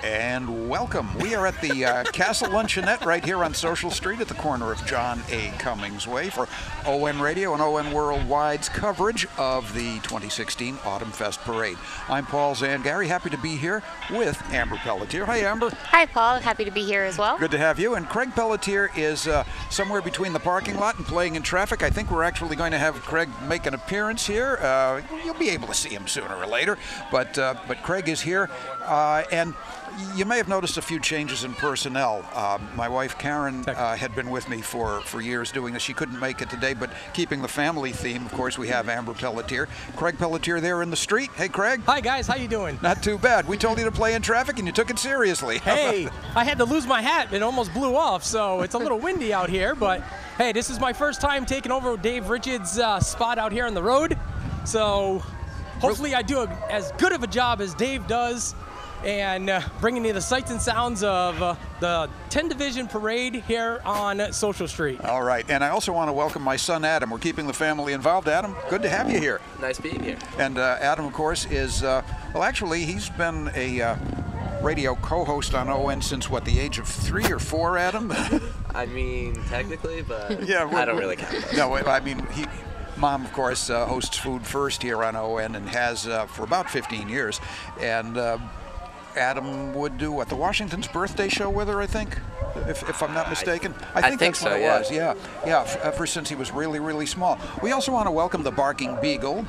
And welcome. We are at the Castle Luncheonette right here on Social Street at the corner of John A. Cummings Way for ON Radio and ON Worldwide's coverage of the 2016 Autumnfest Parade. I'm Paul Zangari, happy to be here with Amber Pelletier. Hi, Amber. Hi, Paul. Happy to be here as well. Good to have you. And Craig Pelletier is somewhere between the parking lot and playing in traffic. I think we're actually going to have Craig make an appearance here. You'll be able to see him sooner or later, but Craig is here, and you may have noticed a few changes in personnel. My wife Karen had been with me for years doing this. She couldn't make it today, but keeping the family theme, of course, we have Amber Pelletier. Craig Pelletier there in the street. Hey, Craig. Hi, guys. How you doing? Not too bad. We told you to play in traffic, and you took it seriously. Hey, I had to lose my hat. It almost blew off, so it's a little windy out here. But, hey, this is my first time taking over Dave Richards' spot out here on the road. So hopefully I do as good of a job as Dave does, and bringing you the sights and sounds of the 10 Division Parade here on Social Street. All right, and I also want to welcome my son Adam. We're keeping the family involved. Adam, good to have you here. Nice being here. And Adam, of course, is, well, actually, he's been a radio co-host on ON since, what, the age of 3 or 4, Adam? I mean, technically, but yeah, I don't really count that. No, I mean, Mom, of course, hosts Food First here on ON and has for about 15 years. And Adam would do, what, the Washington's birthday show with her, I think, if I'm not mistaken. I think that's so, what it yeah. was. Yeah, ever since he was really, really small. We also want to welcome the Barking Beagle.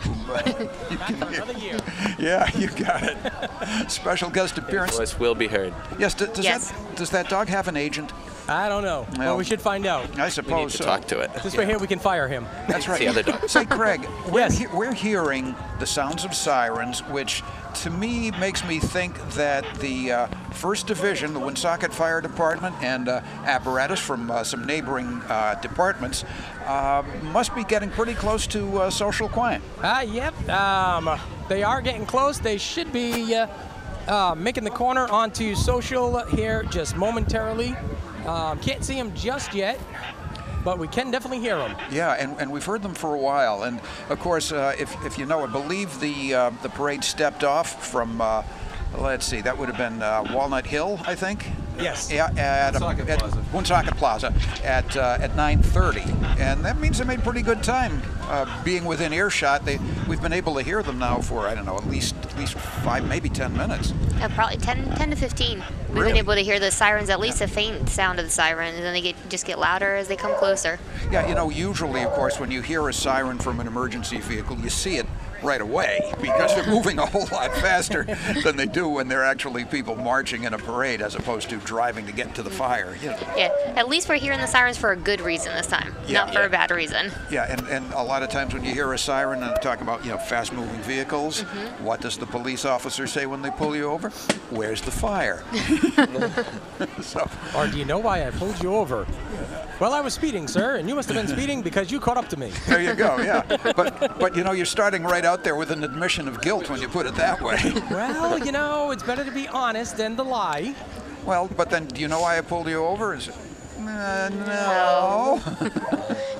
Another year. Yeah, you got it. Special guest appearance. His voice will be heard. Yes, does that dog have an agent? I don't know. Well, we should find out. I We suppose need to so. talk to it. This right here, we can fire him. That's right. The other dog. Say, Craig, Yes. we're hearing the sounds of sirens, which to me makes me think that the 1st Division, the Woonsocket Fire Department, and apparatus from some neighboring departments must be getting pretty close to social quiet. Yep. They are getting close. They should be making the corner onto Social here just momentarily. Can't see them just yet, but we can definitely hear them. Yeah, and we've heard them for a while. And of course, if you know, I believe the parade stepped off from, let's see, that would have been Walnut Hill, I think. Yes. Yeah, at Woonsocket Plaza at 9:30, and that means they made pretty good time being within earshot. We've been able to hear them now for, I don't know, at least 5, maybe 10 minutes. Probably 10 to 15. We've Really? been able to hear the sirens, at least a faint sound of the siren, and then they just get louder as they come closer. Yeah, you know, usually, of course, when you hear a siren from an emergency vehicle, you see it right away because they're moving a whole lot faster than they do when they're actually people marching in a parade as opposed to driving to get to the fire. You know. Yeah, at least we're hearing the sirens for a good reason this time, not for a bad reason. Yeah, and a lot of times when you hear a siren and talk about, you know, fast-moving vehicles, what does the police officer say when they pull you over? Where's the fire? Or do you know why I pulled you over? Well, I was speeding, sir, and you must have been speeding because you caught up to me. There you go, yeah. But you know, you're starting right out there with an admission of guilt when you put it that way. Well, you know, it's better to be honest than to lie. Well, but then, do you know why I pulled you over? Is it, no.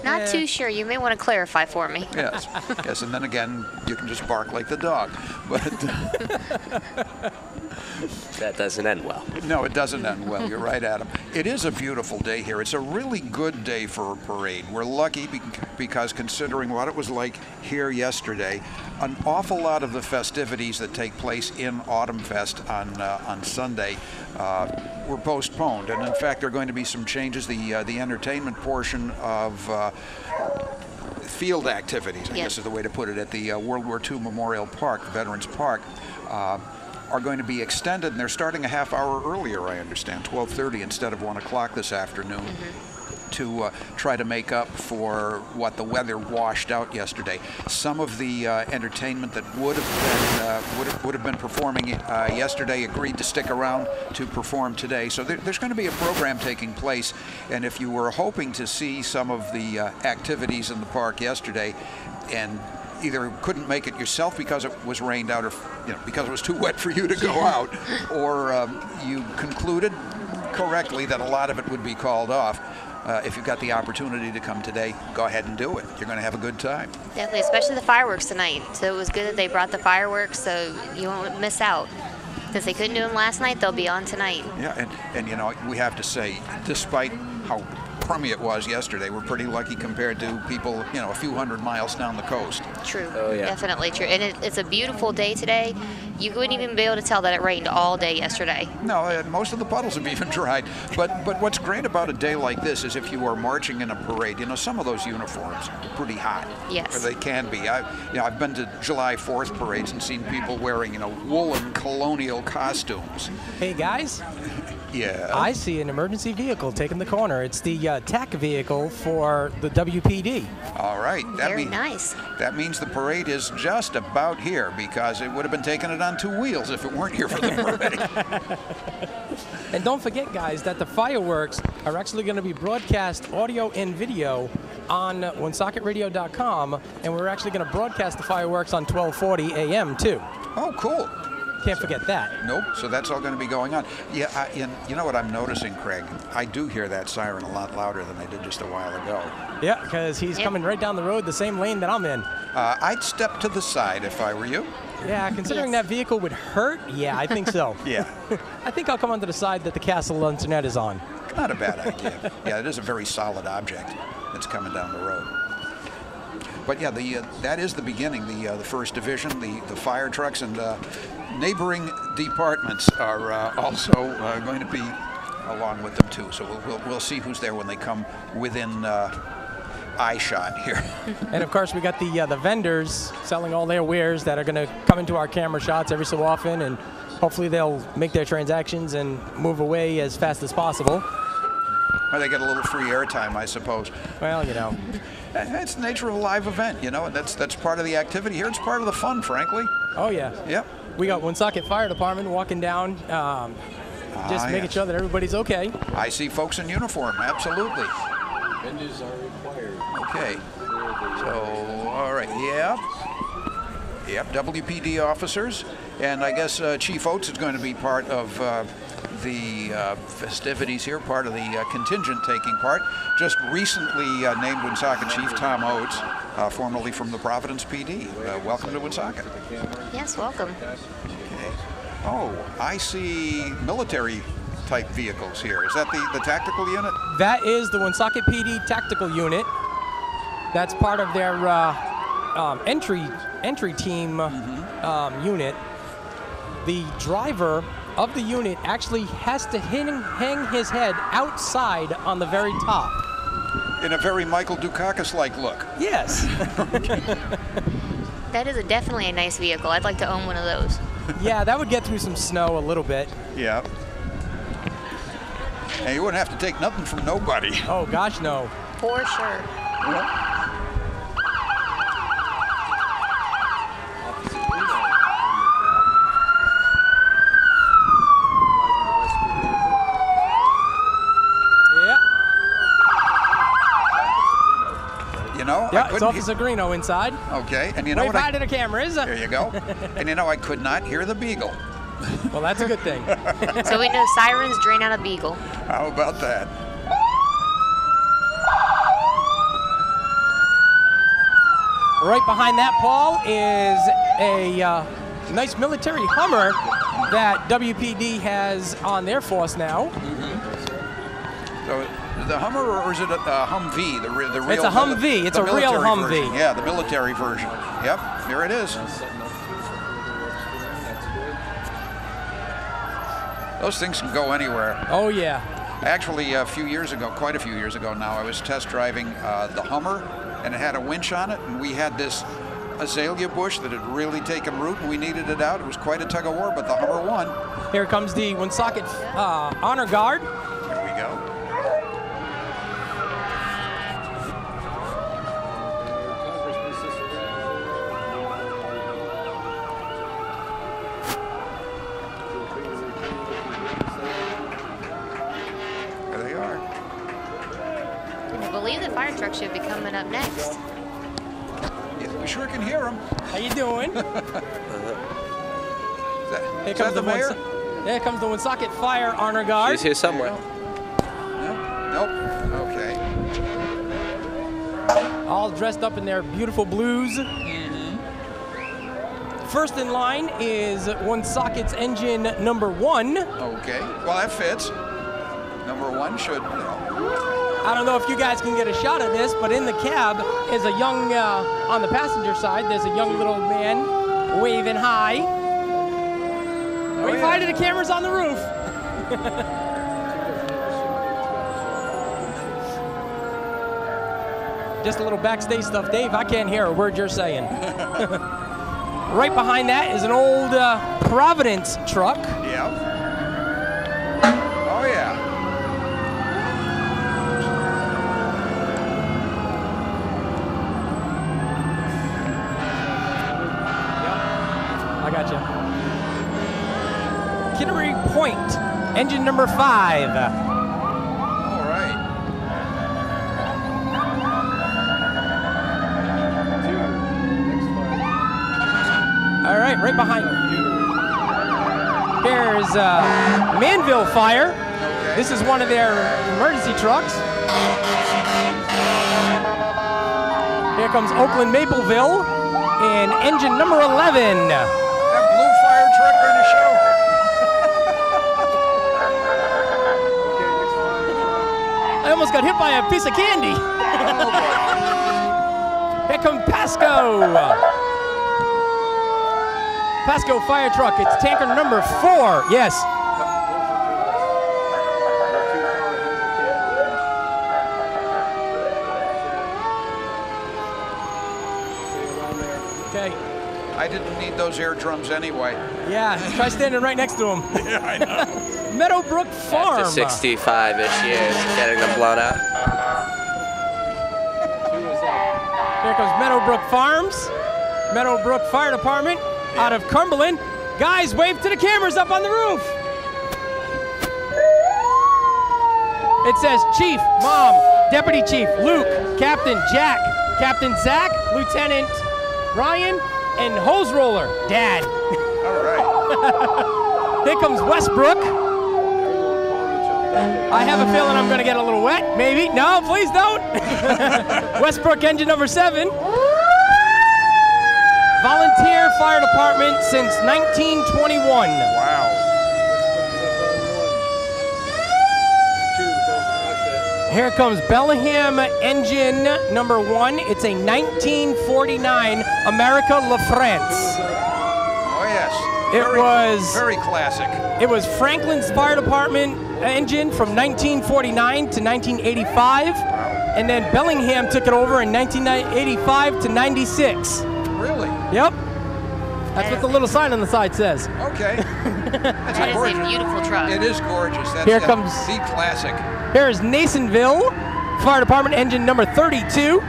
Not too sure. You may want to clarify for me. Yes, and then again, you can just bark like the dog. But That doesn't end well. no, it doesn't end well. You're right, Adam. It is a beautiful day here. It's a really good day for a parade. We're lucky because considering what it was like here yesterday, an awful lot of the festivities that take place in Autumnfest on Sunday were postponed. And in fact, there are going to be some changes. The entertainment portion of field activities, I guess is the way to put it, at the World War II Memorial Park, Veterans Park, are going to be extended, and they're starting a half hour earlier, I understand, 12:30 instead of 1 o'clock this afternoon, to try to make up for what the weather washed out yesterday. Some of the entertainment that would have been performing yesterday agreed to stick around to perform today. So there's going to be a program taking place, and if you were hoping to see some of the activities in the park yesterday and either couldn't make it yourself because it was rained out, or because it was too wet for you to go out, or you concluded correctly that a lot of it would be called off. If you've got the opportunity to come today, go ahead and do it. You're going to have a good time. Definitely, especially the fireworks tonight. So it was good that they brought the fireworks, so you won't miss out. Since they couldn't do them last night, they'll be on tonight. Yeah, and you know, we have to say, despite how crummy it was yesterday, we're pretty lucky compared to people, you know, a few hundred miles down the coast. True. Oh, yeah. Definitely true. And it's a beautiful day today. You wouldn't even be able to tell that it rained all day yesterday. No, most of the puddles have even dried. But what's great about a day like this is if you are marching in a parade, you know, some of those uniforms are pretty hot. Yes. Or they can be. I've been to July 4th parades and seen people wearing, you know, woolen colonial costumes. Hey guys, Yeah. I see an emergency vehicle taking the corner. It's the TAC vehicle for the WPD. All right. Very nice. That means the parade is just about here, because it would have been taking it on two wheels if it weren't here for the parade. And don't forget, guys, that the fireworks are actually going to be broadcast audio and video on Woonsocketradio.com, and we're actually going to broadcast the fireworks on 1240 a.m. too. Oh, cool. Can't forget that. Nope. So that's all going to be going on. Yeah. You know what I'm noticing, Craig? I do hear that siren a lot louder than I did just a while ago. Yeah, because he's coming right down the road, the same lane that I'm in. I'd step to the side if I were you. Yeah, considering Yes. that vehicle would hurt, yeah, I think so. Yeah. I think I'll come onto the side that the Castle Internet is on. Not a bad idea. Yeah, it is a very solid object that's coming down the road. But yeah, that is the beginning. The first division, the fire trucks, and neighboring departments are also going to be along with them too. So we'll see who's there when they come within eye shot here. And of course, we got the vendors selling all their wares that are going to come into our camera shots every so often, and hopefully they'll make their transactions and move away as fast as possible. Or they get a little free airtime, I suppose. Well, you know. It's the nature of a live event, you know, and that's part of the activity here. It's part of the fun, frankly. Oh yeah. Yep. We got Woonsocket Fire Department walking down, just making yes. sure that everybody's okay. I see folks in uniform, absolutely. Vendors are required. Okay. So, all right, Yep, WPD officers. And I guess Chief Oates is going to be part of the festivities here, part of the contingent taking part. Just recently named Woonsocket Chief Tom Oates, formerly from the Providence PD. Welcome to Woonsocket. Yes, welcome. Okay. Oh, I see military type vehicles here. Is that the tactical unit? That is the Woonsocket PD Tactical Unit. That's part of their entry team unit. The driver of the unit actually has to hang his head outside on the very top. In a very Michael Dukakis-like look. Yes. That is definitely a nice vehicle. I'd like to own one of those. Yeah, that would get through some snow a little bit. Yeah. And you wouldn't have to take nothing from nobody. Oh, gosh, no. For sure. You know, Yeah, it's Officer Greeno inside. Okay, and you know Wave what? hi to the cameras. There you go. And you know, I could not hear the beagle. Well, that's a good thing. So we know sirens drain out a beagle. How about that? Right behind that, Paul, is a nice military Hummer that WPD has on their force now. So, the Hummer, or is it a Humvee? The real. It's a Humvee. It's a real military Humvee. version. Yeah, the military version. Yep, here it is. Those things can go anywhere. Oh, yeah. Actually, a few years ago, quite a few years ago now, I was test driving the Hummer, and it had a winch on it, and we had this azalea bush that had really taken root, and we needed it out. It was quite a tug of war, but the Hummer won. Here comes the Woonsocket Honor Guard. Here we go. There they are. And I believe the fire truck should be coming up next. Yeah, we sure can hear them. How you doing? Here Is that the mayor? There comes the Woonsocket Fire Honor Guard. She's here somewhere. Nope. Okay. All dressed up in their beautiful blues. first in line is Woonsocket's engine number 1. Okay, well that fits. Number 1 should, you know. I don't know if you guys can get a shot of this, but in the cab is a young, on the passenger side, there's a young little man waving high. Wave hi to the cameras on the roof. Just a little backstage stuff. Dave, I can't hear a word you're saying. Right behind that is an old Providence truck. Yeah. Oh, yeah. I got you. Kittery Point, engine number 5. All right. All right, right behind. Here's Manville Fire. Okay. This is one of their emergency trucks. Here comes Oakland Mapleville and engine number 11. That blue fire truck going to show. I almost got hit by a piece of candy. Here comes Pasco. Pasco fire truck. It's tanker number 4. Yes. Okay. I didn't need those air drums anyway. Yeah, try standing right next to him. Yeah, I know. Meadowbrook Farm. After 65-ish years, getting them blown out. Here comes Meadowbrook Farms. Meadowbrook Fire Department out of Cumberland. Guys, wave to the cameras up on the roof. It says Chief, Mom, Deputy Chief, Luke, Captain Jack, Captain Zach, Lieutenant Ryan, and Hose Roller, Dad. All right. Here comes Westbrook. I have a feeling I'm going to get a little wet. Maybe. No, please don't. Westbrook engine number 7. Volunteer Fire Department since 1921. Wow. Here comes Bellingham engine number 1. It's a 1949 America La France. Oh, yes. It was very classic. It was Franklin's Fire Department engine from 1949 to 1985. And then Bellingham took it over in 1985 to 96. Really? Yep. That's what the little sign on the side says. Okay. That's That is gorgeous. a beautiful truck. It is gorgeous. That's Here comes the classic. Here's Nasonville Fire Department engine number 32.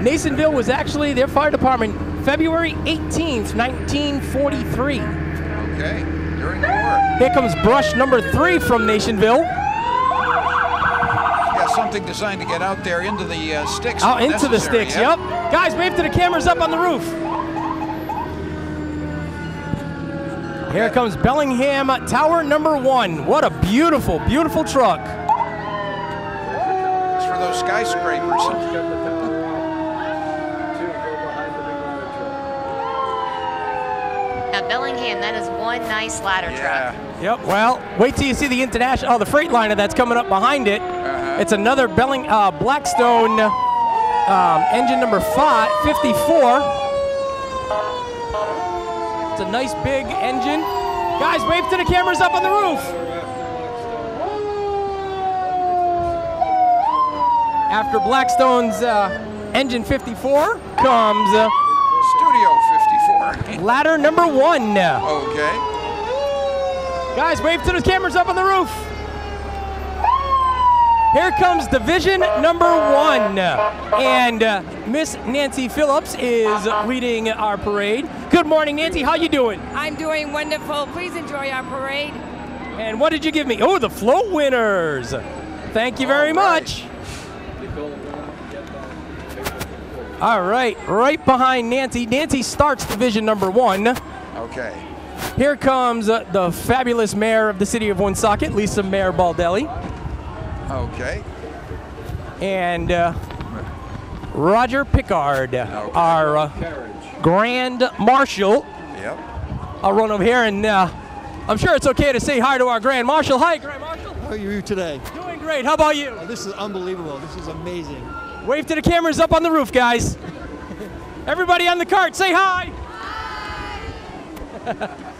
Nasonville was actually their fire department February 18th, 1943. Okay. During the war. Here comes brush number 3 from Nasonville. Yeah, something designed to get out there into the sticks. Out if into the necessary, sticks, yeah? yep. Guys, wave to the cameras up on the roof. Here comes Bellingham Tower number 1. What a beautiful, beautiful truck. It's for those skyscrapers. Now, Bellingham, that is one nice ladder truck. Yep, well, wait till you see the international, the Freightliner that's coming up behind it. It's another Blackstone engine number 54. It's a nice big engine. Guys, wave to the cameras up on the roof. After Blackstone's engine 54 comes Studio 54. ladder number 1. Okay. Guys, wave to the cameras up on the roof. Here comes division number 1. And Miss Nancy Phillips is leading our parade. Good morning, Nancy. How you doing? I'm doing wonderful. Please enjoy our parade. And what did you give me? Oh, the float winners. Thank you very much. All right, right behind Nancy. Nancy starts division number 1. Okay. Here comes the fabulous mayor of the city of Woonsocket, Lisa Mayor Baldelli. Okay. And Roger Picard, our Grand Marshal. Yep. I'll run over here, and I'm sure it's okay to say hi to our Grand Marshal. Hi, Grand Marshal. How are you today? Doing great. How about you? Oh, this is unbelievable. This is amazing. Wave to the cameras up on the roof, guys. Everybody on the cart, say hi.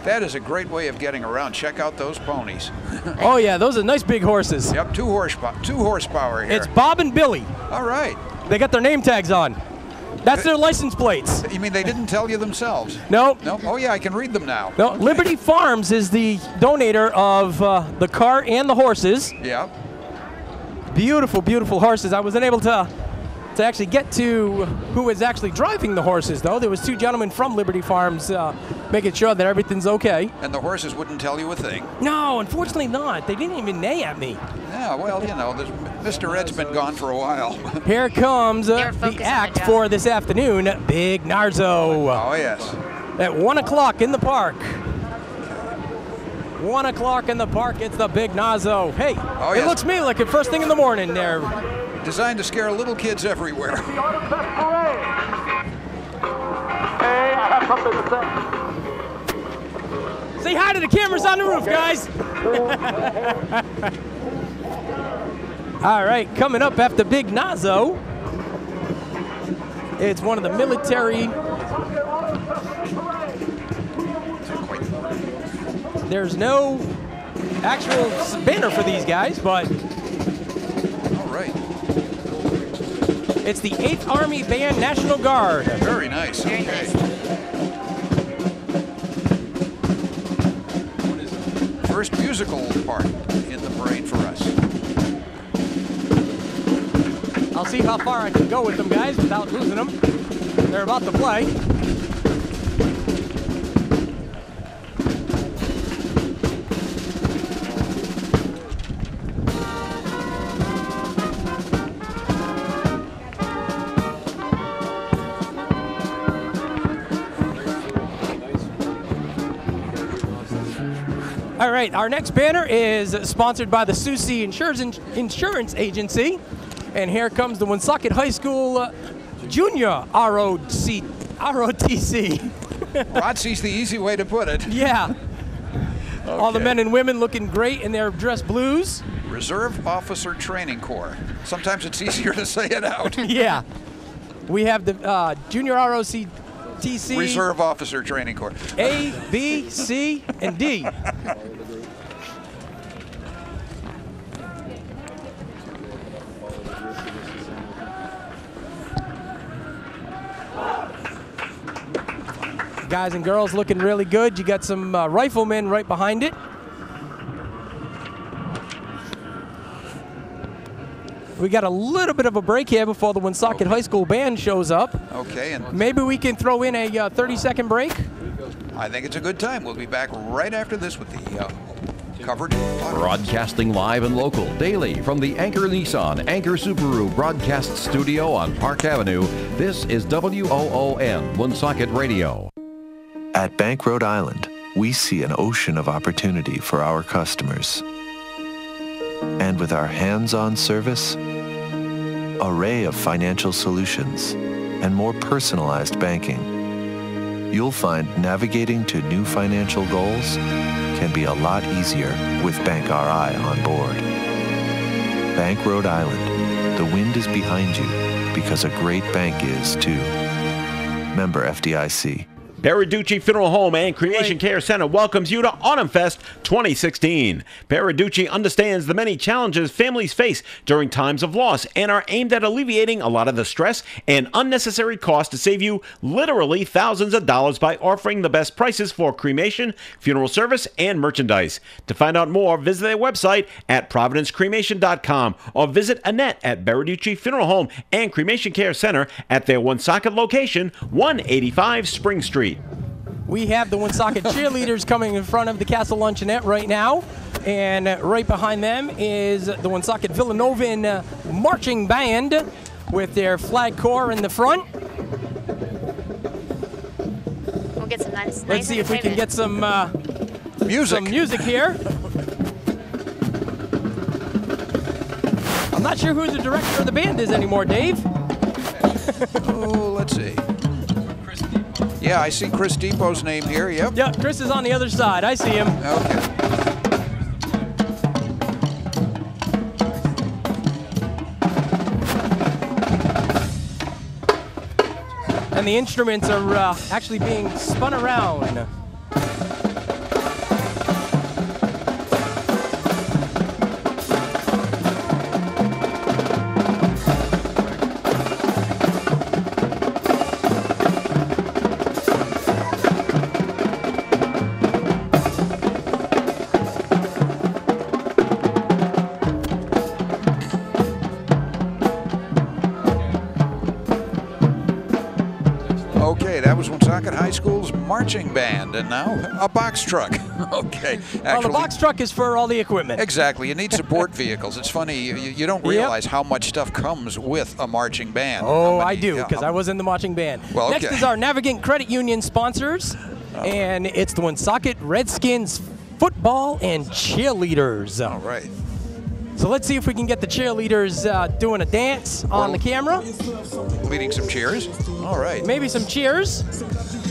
That is a great way of getting around. Check out those ponies. Oh yeah, those are nice big horses. Yep, 2 horsepower here. It's Bob and Billy. All right. They got their name tags on. That's their license plates. You mean they didn't tell you themselves? No. No. Oh yeah, I can read them now. No. Liberty Farms is the donator of the cart and the horses. Yeah. Beautiful, beautiful horses. I wasn't able to actually get to who was actually driving the horses, though. There was 2 gentlemen from Liberty Farms making sure that everything's okay. And the horses wouldn't tell you a thing. No, unfortunately not. They didn't even neigh at me. Yeah, well, you know, Mr. Ed's been gone for a while. Here comes the act for this afternoon, Big Narzo. Oh, yes. At 1 o'clock in the park. 1 o'clock in the park, it's the Big Narzo. Hey, Oh, it yes. looks me like it first thing in the morning there. Designed to scare little kids everywhere. Say hi to the cameras on the roof, guys. All right, coming up after Big Nazo, it's one of the military. There's no actual banner for these guys, but All right. it's the 8th Army Band National Guard. Very nice. Very Okay. nice. First musical part in the parade for us. I'll see how far I can go with them, guys, without losing them. They're about to play. All right, our next banner is sponsored by the Susie Insurance Agency. And here comes the Woonsocket High School Junior ROTC. ROTC's the easy way to put it. Yeah. All the Okay. men and women looking great in their dress blues. Reserve Officer Training Corps. Sometimes it's easier to say it out. Yeah. We have the Junior ROTC. Reserve Officer Training Corps. A, B, C, and D. Guys and girls looking really good. You got some riflemen right behind it. We got a little bit of a break here before the Woonsocket High School band shows up. Okay, and Maybe we can throw in a 30-second break. I think it's a good time. We'll be back right after this with the coverage. Broadcasting live and local daily from the Anchor Nissan, Anchor Subaru broadcast studio on Park Avenue. This is WOON Woonsocket Radio. At Bank Rhode Island, we see an ocean of opportunity for our customers. And with our hands-on service, array of financial solutions, and more personalized banking, you'll find navigating to new financial goals can be a lot easier with Bank RI on board. Bank Rhode Island, the wind is behind you because a great bank is too. Member FDIC. Baraducci Funeral Home and Cremation Care Center welcomes you to Autumnfest 2016. Baraducci understands the many challenges families face during times of loss and are aimed at alleviating a lot of the stress and unnecessary costs to save you literally thousands of dollars by offering the best prices for cremation, funeral service, and merchandise. To find out more, visit their website at providencecremation.com or visit Annette at Baraducci Funeral Home and Cremation Care Center at their Woonsocket location, 185 Spring Street. We have the Woonsocket cheerleaders coming in front of the Castle Luncheonette right now. And right behind them is the Woonsocket Villanovan Marching Band with their flag corps in the front. We'll get some nice. Let's see if we can get some music here. I'm not sure who the director of the band is anymore, Dave. Oh, let's see. Yeah, I see Chris Depot's name here. Yep. Yeah, Chris is on the other side. I see him. Okay. And the instruments are actually being spun around. Okay, that was Woonsocket High School's marching band, and now a box truck. Okay. Actually, Well, the box truck is for all the equipment. Exactly. You need support vehicles. It's funny, you don't realize how much stuff comes with a marching band. Oh, I do, because I was in the marching band. Well, Next okay. is our Navigant Credit Union sponsors, and it's the Woonsocket Redskins football and cheerleaders. All right. So let's see if we can get the cheerleaders doing a dance on the camera. Leading some cheers. All right. Maybe some cheers.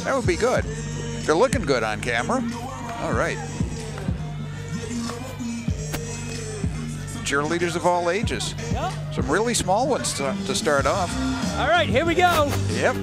That would be good. They're looking good on camera. All right. Cheerleaders of all ages. Yep. Some really small ones to start off. All right, here we go. Yep.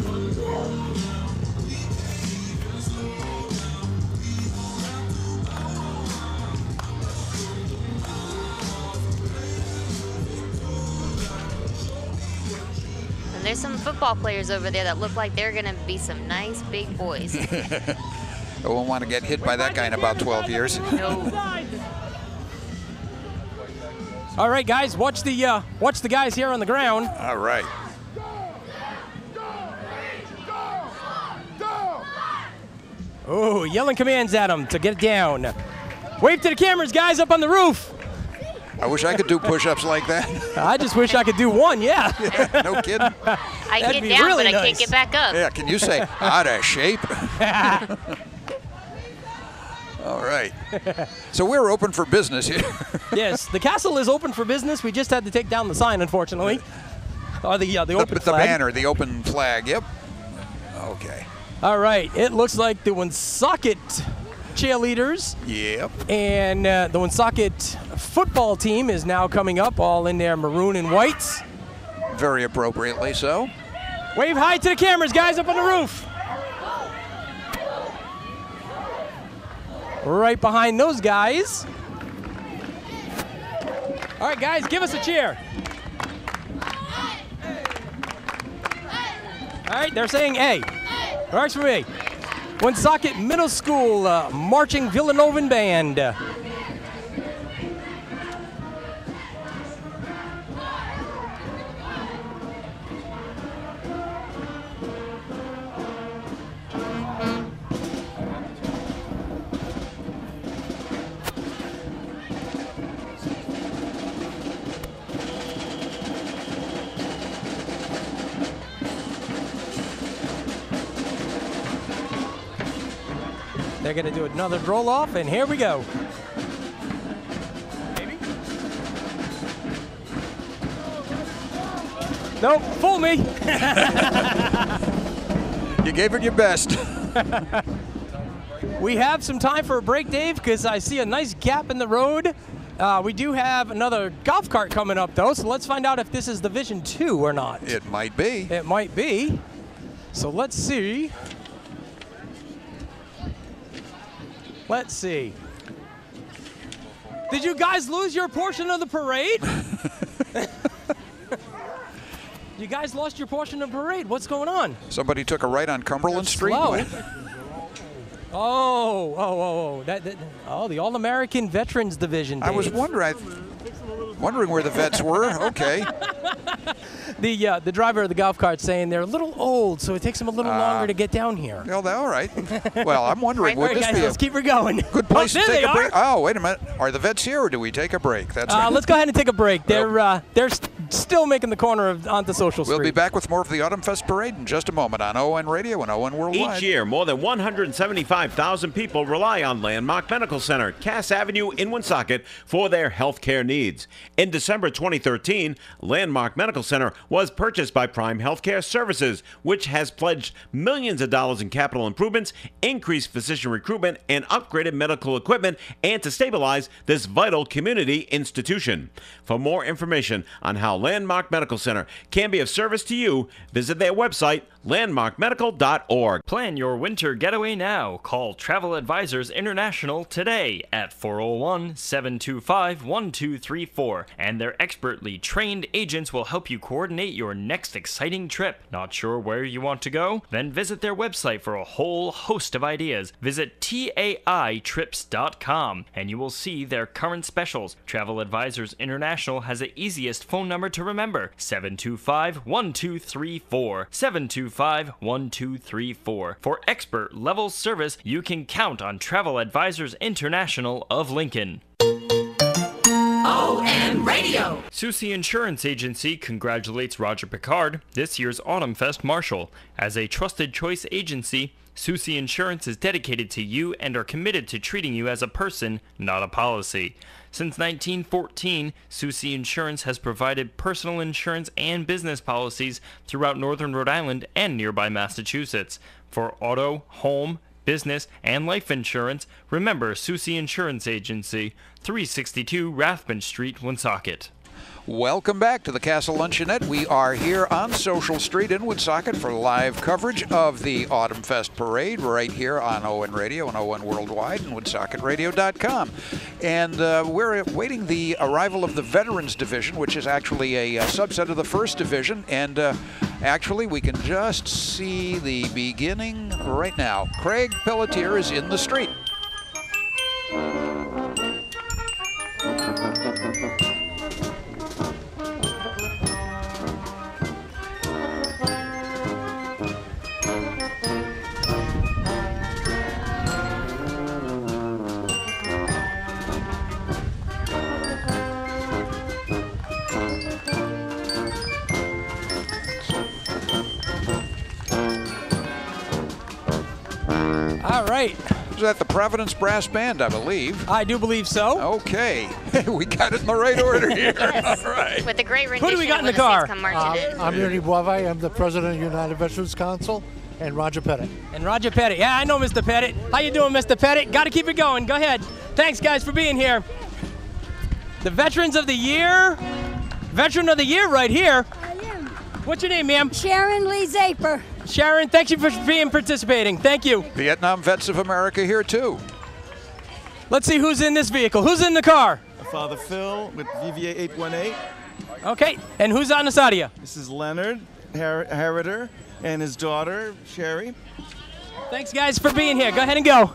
And there's some football players over there that look like they're going to be some nice big boys. I won't want to get hit by that guy in about 12 years. No. All right, guys, watch the guys here on the ground. All right. Oh, yelling commands at them to get it down. Wave to the cameras, guys, up on the roof. I wish I could do push-ups like that. I just wish I could do one, yeah. No kidding. I That'd get be down, really but I nice. can't get back up. Yeah, can you say out of shape? All right. So we're open for business here. Yes, the castle is open for business. We just had to take down the sign, unfortunately. Or the open the flag. banner, the open flag. Yep. Okay. All right, it looks like the Woonsocket cheerleaders Yep. and the Woonsocket football team is now coming up, all in their maroon and whites. Very appropriately so. Wave hi to the cameras, guys, up on the roof. Right behind those guys. All right, guys, give us a cheer. All right, they're saying A. Works for me. Woonsocket Middle School Marching Villanovan Band. They're going to do another roll off, and here we go. Nope, fool me. You gave it your best. We have some time for a break, Dave, because I see a nice gap in the road. We do have another golf cart coming up, though, so let's find out if this is Division 2 or not. It might be. It might be. So let's see. Let's see. Did you guys lose your portion of the parade? You guys lost your portion of the parade. What's going on? Somebody took a right on Cumberland Street. Slow. Oh, the All-American Veterans Division, Dave. I was wondering where the vets were. Okay. The driver of the golf cart saying they're a little old, so it takes them a little longer to get down here. Well, all right. Well, I'm wondering, would this guys, be let's keep her going. a good place to there take they a break? are. Oh, wait a minute. Are the vets here, or do we take a break? That's right. Let's go ahead and take a break. They're still making the corner onto Social Street. We'll be back with more of the Autumnfest Parade in just a moment on ON Radio and ON Worldwide. Each year, more than 175,000 people rely on Landmark Medical Center, Cass Avenue in Woonsocket, for their health care needs. In December 2013, Landmark Medical Center was purchased by Prime Healthcare Services, which has pledged millions of dollars in capital improvements, increased physician recruitment, and upgraded medical equipment, and to stabilize this vital community institution. For more information on how Landmark Medical Center can be of service to you, visit their website, landmarkmedical.org. Plan your winter getaway now. Call Travel Advisors International today at 401-725-1234, and their expertly trained agents will help you coordinate your next exciting trip. Not sure where you want to go? Then visit their website for a whole host of ideas. Visit TAItrips.com and you will see their current specials. Travel Advisors International has the easiest phone number to remember, 725-1234. 725-1234. For expert level service, you can count on Travel Advisors International of Lincoln. ON Radio. Soucy Insurance Agency congratulates Roger Picard, this year's Autumnfest Marshal. As a trusted choice agency, Soucy Insurance is dedicated to you and are committed to treating you as a person, not a policy. Since 1914, Soucy Insurance has provided personal insurance and business policies throughout northern Rhode Island and nearby Massachusetts. For auto, home, business, and life insurance, remember Soucy Insurance Agency, 362 Rathbun Street, Woonsocket. Welcome back to the Castle Luncheonette. We are here on Social Street in Woonsocket for live coverage of the Autumnfest Parade right here on ON Radio and ON Worldwide and Woonsocketradio.com. And we're awaiting the arrival of the Veterans Division, which is actually a subset of the First Division. And actually, we can just see the beginning right now. Craig Pelletier is in the street. All right. Is that the Providence Brass Band, I believe? I do believe so. Okay. We got it in the right order here. Yes. All right. With the great rendition. Who do we got in the When car? Saints Come Marching In. I'm Ernie Boivay. I'm the president of United Veterans Council, and Roger Pettit. And Roger Pettit. Yeah, I know Mr. Pettit. How you doing, Mr. Pettit? Got to keep it going. Go ahead. Thanks, guys, for being here. The Veterans of the Year. Veteran of the Year right here. I am. What's your name, ma'am? Sharon Lee Zaper. Sharon, thank you for participating. Thank you. Vietnam Vets of America here, too. Let's see who's in this vehicle. Who's in the car? Father Phil with VVA 818. Okay, and who's on the side of you? This is Leonard Harrider and his daughter, Sherry. Thanks, guys, for being here. Go ahead and go.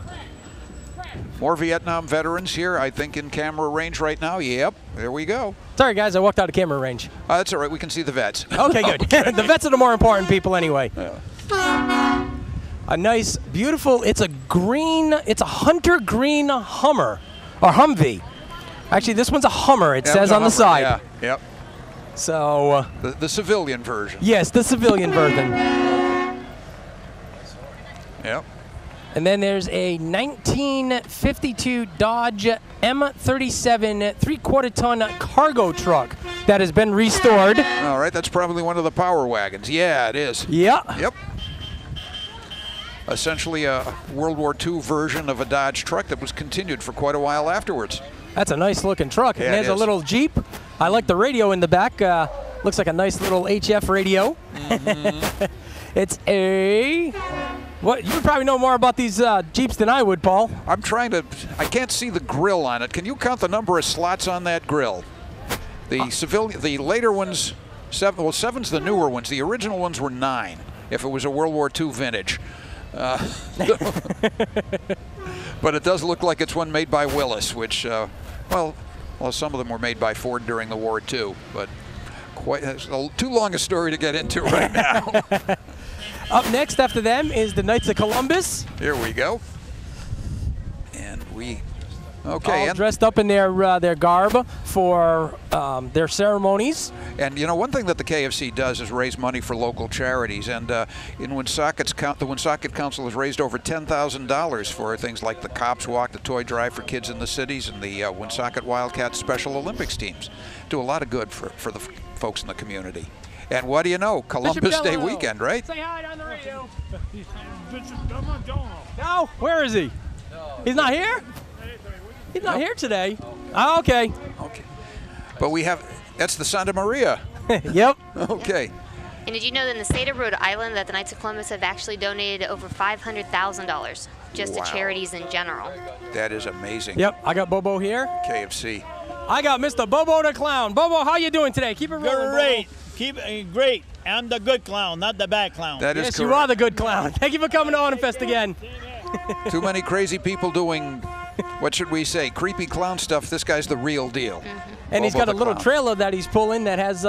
More Vietnam veterans here, I think, in camera range right now. Yep, there we go. Sorry, guys, I walked out of camera range. That's all right. We can see the vets. Okay, good. Okay. The vets are the more important people anyway. Yeah. A nice, beautiful, it's a hunter green Hummer, or Humvee. Actually, this one's a Hummer, it says on the side. Yeah, yep. So. The civilian version. Yes, the civilian version. Yep. And then there's a 1952 Dodge M37 3/4-ton cargo truck that has been restored. All right, that's probably one of the power wagons. Yeah, it is. Yeah. Yep. Essentially a World War II version of a Dodge truck that was continued for quite a while afterwards. That's a nice looking truck. Yeah, and there's a little Jeep. I like the radio in the back. Looks like a nice little HF radio. Mm-hmm. It's a... What, you would probably know more about these Jeeps than I would, Paul. I can't see the grill on it. Can you count the number of slots on that grill? The later ones, 7, well, 7's the newer ones. The original ones were 9, if it was a World War II vintage. But it does look like it's one made by Willis, which, well, some of them were made by Ford during the war too, but too long a story to get into right now. Up next after them is the Knights of Columbus. Here we go. And we, all dressed up in their garb. for their ceremonies. And you know, one thing that the KFC does is raise money for local charities. And in Woonsocket's the Woonsocket Council has raised over $10,000 for things like the Cops Walk, the Toy Drive for kids in the cities, and the Woonsocket Wildcats Special Olympics teams. Do a lot of good for the folks in the community. And what do you know? Columbus Day weekend, right? Say hi on the radio. No, where is he? He's not here? He's not here today. Oh, okay. Okay. But we have, that's the Santa Maria. Yep. Okay. And did you know that in the state of Rhode Island that the Knights of Columbus have actually donated over $500,000 just to charities in general? That is amazing. Yep, I got Bobo here. KFC. I got Mr. Bobo the Clown. Bobo, how you doing today? Keep it rolling, Great. Bobo. Keep it great. I'm the good clown, not the bad clown. That is yes, correct. you are the good clown. Thank you for coming to Autumnfest again. Too many crazy people doing, what should we say, creepy clown stuff. This guy's the real deal. And he's got a little clown. trailer that he's pulling that has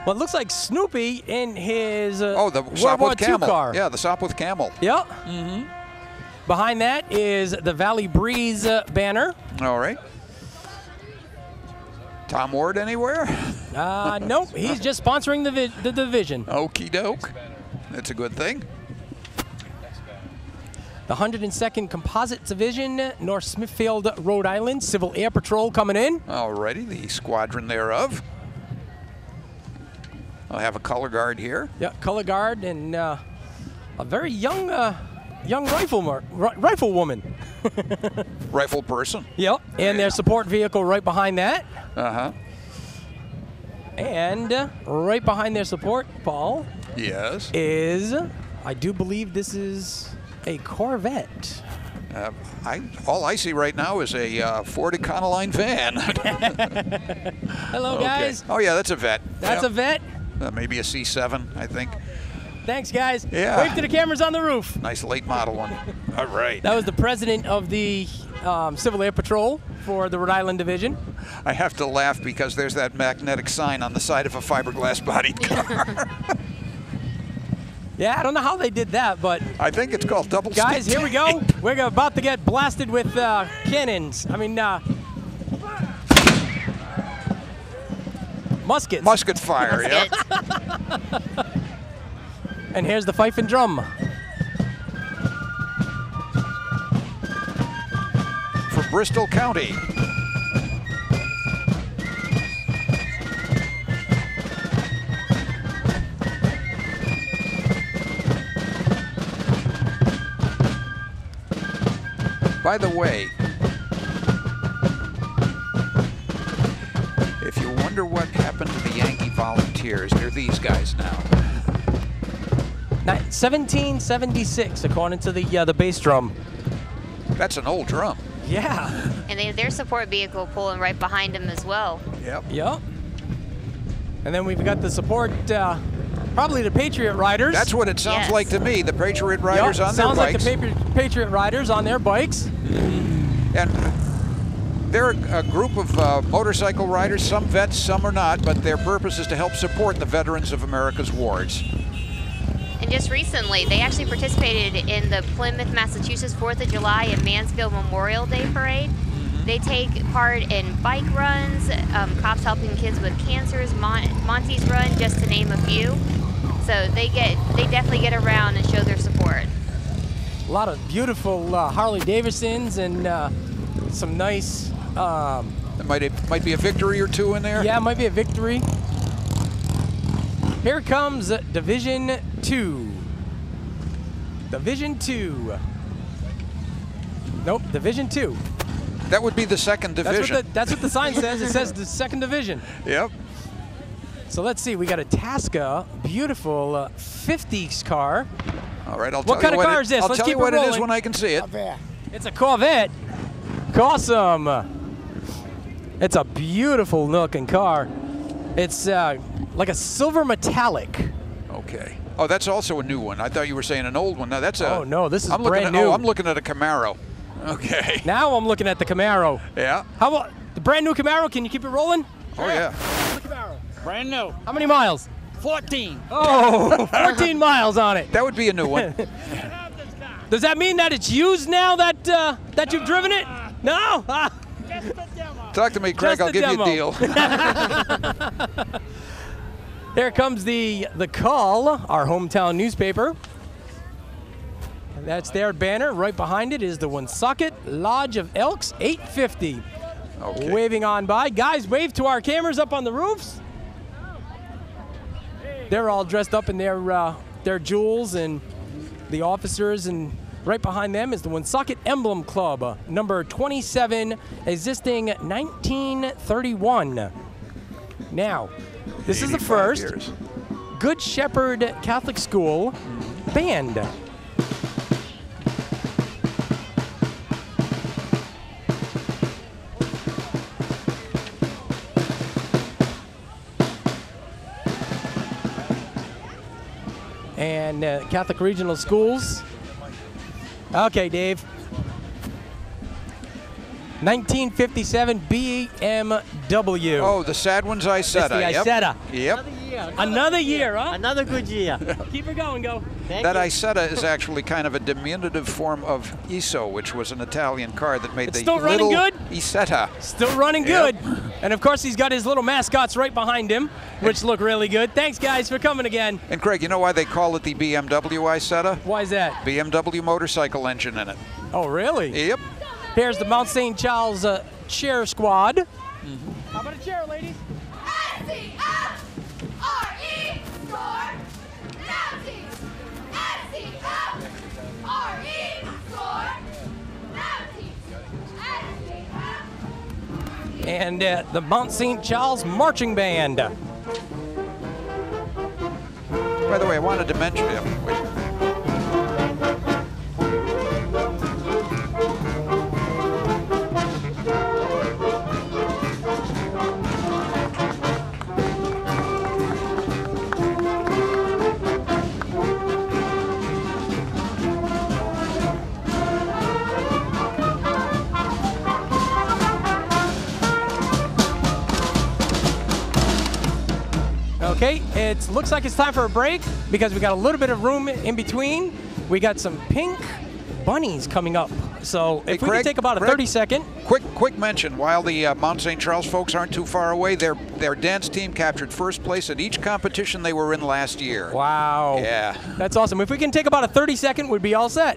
what looks like Snoopy in his the World Sopwith War II Camel. car. Yeah, the Sopwith Camel. Yep. Behind that is the Valley Breeze banner. All right. Tom Ward anywhere? Nope, he's just sponsoring the division. Okie doke. That's a good thing. The 102nd Composite Division, North Smithfield, Rhode Island, Civil Air Patrol coming in. Alrighty, the squadron thereof. I'll have a color guard here. Yeah, color guard and a very young riflewoman. Rifle person. Yep, and their support vehicle right behind that. Uh-huh. And right behind their support, Paul. Yes. Is, I do believe this is a Corvette. All I see right now is a Ford Econoline van. Hello, guys. Oh, yeah, that's a Vet. That's a Vet. Maybe a C7, I think. Thanks, guys. Yeah. Wave to the cameras on the roof. Nice late model one. All right. That was the president of the Civil Air Patrol for the Rhode Island Division. I have to laugh because there's that magnetic sign on the side of a fiberglass bodied car. Yeah, I don't know how they did that, but... I think it's called double Guys, stick here we go. We're about to get blasted with cannons. I mean, muskets. Musket fire, yeah. And here's the fife and drum. For Bristol County. By the way, if you wonder what happened to the Yankee Volunteers, they're these guys now. 1776, according to the bass drum. That's an old drum. Yeah. And they have their support vehicle pulling right behind them as well. Yep. Yep. And then we've got the support, probably the Patriot Riders. That's what it sounds like to me. The Patriot Riders on their bikes. Sounds like the Patriot Riders on their bikes. And they're a group of motorcycle riders, some vets, some are not, but their purpose is to help support the veterans of America's wars. And just recently, they actually participated in the Plymouth, Massachusetts 4th of July and Mansfield Memorial Day Parade. They take part in bike runs, cops helping kids with cancers, Monty's Run, just to name a few. So they definitely get around and show their support. A lot of beautiful Harley Davidsons and some nice... might be a victory or two in there? Yeah, it might be a victory. Here comes Division 2. Division 2. Nope, Division 2. That would be the second division. That's what the sign says. It says the second division. Yep. So let's see. We got a Tasca, beautiful 50s car. All right, I'll what tell kind you of car is this? I'll Let's tell keep you what it it is when I can see it. It's a Corvette. Awesome. It's a beautiful looking car. It's like a silver metallic. Okay. Oh, that's also a new one. I thought you were saying an old one. No, that's a... Oh, no, this is brand brand new. Oh, I'm looking at a Camaro. Okay. Now I'm looking at the Camaro. Yeah. How about the brand new Camaro? Can you keep it rolling? Oh, yeah. The Camaro, brand new. How many miles? 14. Oh, 14 miles on it. That would be a new one. Does that mean that it's used now that that you've driven it? No? Talk to me, Craig. I'll give you a deal. Here comes the Call, our hometown newspaper. That's their banner. Right behind it is the Woonsocket Lodge of Elks, 850. Okay. Waving on by. Guys, wave to our cameras up on the roofs. They're all dressed up in their jewels, and the officers, and right behind them is the Woonsocket Emblem Club, number 27, existing 1931. Now, this is the first years. Good Shepherd Catholic School band. And Catholic Regional Schools. Okay, Dave. 1957 BMW. Oh, the sad one's Isetta. It's the Isetta. Yep. Another year, huh? Another good year. Keep her going, go. That Isetta is actually kind of a diminutive form of Iso, which was an Italian car that made It's the still running little good? Isetta. Still running good. And of course, he's got his little mascots right behind him, which look really good. Thanks, guys, for coming again. And Craig, you know why they call it the BMW Isetta? Why is that? BMW motorcycle engine in it. Oh, really? Yep. Here's the Mount St. Charles cheer squad. How about a chair, ladies? And the Mount St. Charles Marching Band. By the way, I wanted to mention it. Wait. Okay, it looks like it's time for a break because we got a little bit of room in between. We got some pink bunnies coming up. So if we can take about a 30-second. Quick mention, while the Mount St. Charles folks aren't too far away, their dance team captured first place at each competition they were in last year. Wow. Yeah. That's awesome. If we can take about a 30-second, we'd be all set.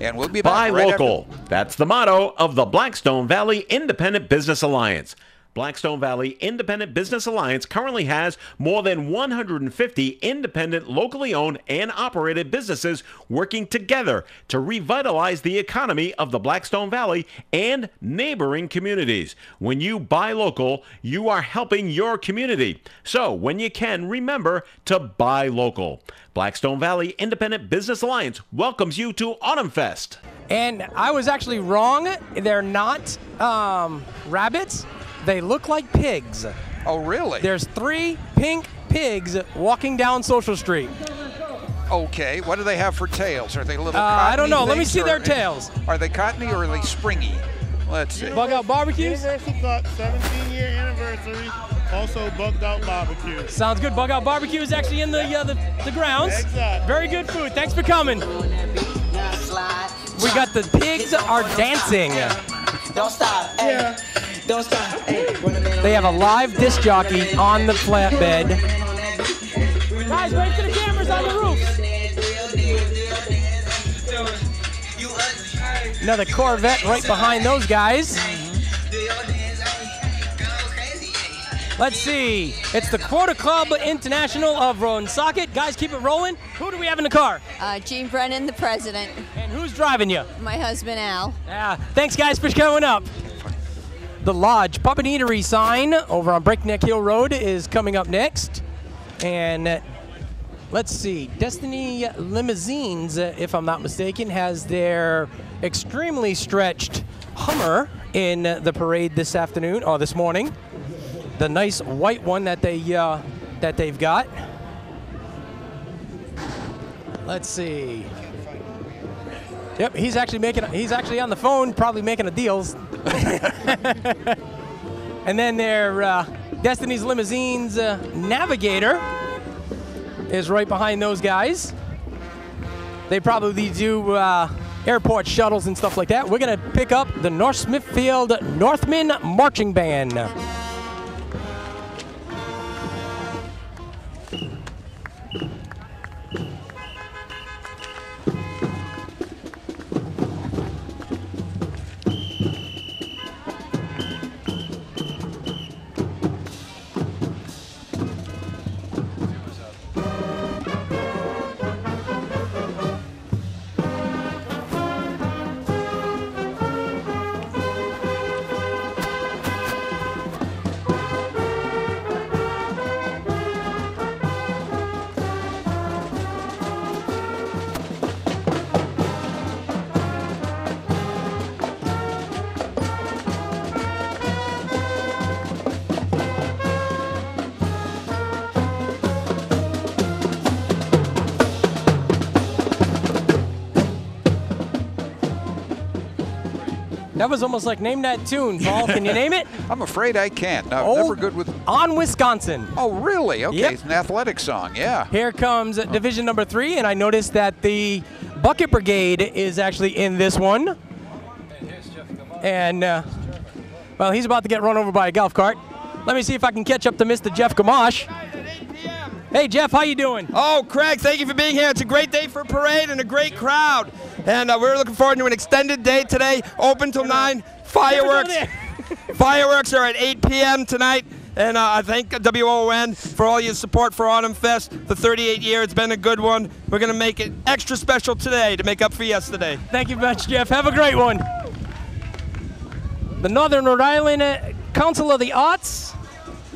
And we'll be Buy back right local. after. That's the motto of the Blackstone Valley Independent Business Alliance. Blackstone Valley Independent Business Alliance currently has more than 150 independent, locally owned and operated businesses working together to revitalize the economy of the Blackstone Valley and neighboring communities. When you buy local, you are helping your community. So when you can, remember to buy local. Blackstone Valley Independent Business Alliance welcomes you to Autumnfest. And I was actually wrong. They're not rabbits. They look like pigs. Oh, really? There's 3 pink pigs walking down Social Street. Okay, what do they have for tails? Are they little cottony I don't know. Let me things, see or their tails. Are they cottony or are they springy? Let's see. Bug Out Barbecues? Universal Cup 17-year anniversary. Also Bugged Out Barbecue. Sounds good. Bug Out Barbecue is actually in the grounds. Exactly. Very good food. Thanks for coming. We got the pigs are dancing. Don't stop. Yeah. Don't stop. They have a live disc jockey on the flatbed. Guys, wait for the cameras on the roof. Another Corvette right behind those guys. Let's see. It's the Quota Club International of Woonsocket. Guys, keep it rolling. Who do we have in the car? Gene Brennan, the president. And who's driving you? My husband, Al. Thanks, guys, for showing up. The Lodge Pub and Eatery sign over on Breakneck Hill Road is coming up next. And let's see. Destiny Limousines, if I'm not mistaken, has their extremely stretched Hummer in the parade this afternoon, or this morning. The nice white one that they've got. Let's see. Yep, he's actually on the phone, probably making a deals. And then their Destiny's Limousines Navigator is right behind those guys. They probably do airport shuttles and stuff like that. We're going to pick up the North Smithfield Northmen Marching Band. That was almost like name that tune, Paul. Can you name it? I'm afraid I can't. No, never good with. On Wisconsin. Oh, really? Okay, Yep. It's an athletic song. Yeah. Here comes division number 3, and I noticed that the Bucket Brigade is actually in this one. And, well, he's about to get run over by a golf cart. Let me see if I can catch up to Mr. Jeff Gamache. Hey, Jeff, how you doing? Oh, Craig, thank you for being here. It's a great day for a parade and a great crowd. And we're looking forward to an extended day today, open till 9. Fireworks. Fireworks are at 8 p.m. tonight. And I thank WON for all your support for Autumnfest. The 38 year, it's been a good one. We're going to make it extra special today to make up for yesterday. Thank you much, Jeff. Have a great one. The Northern Rhode Island Council of the Arts,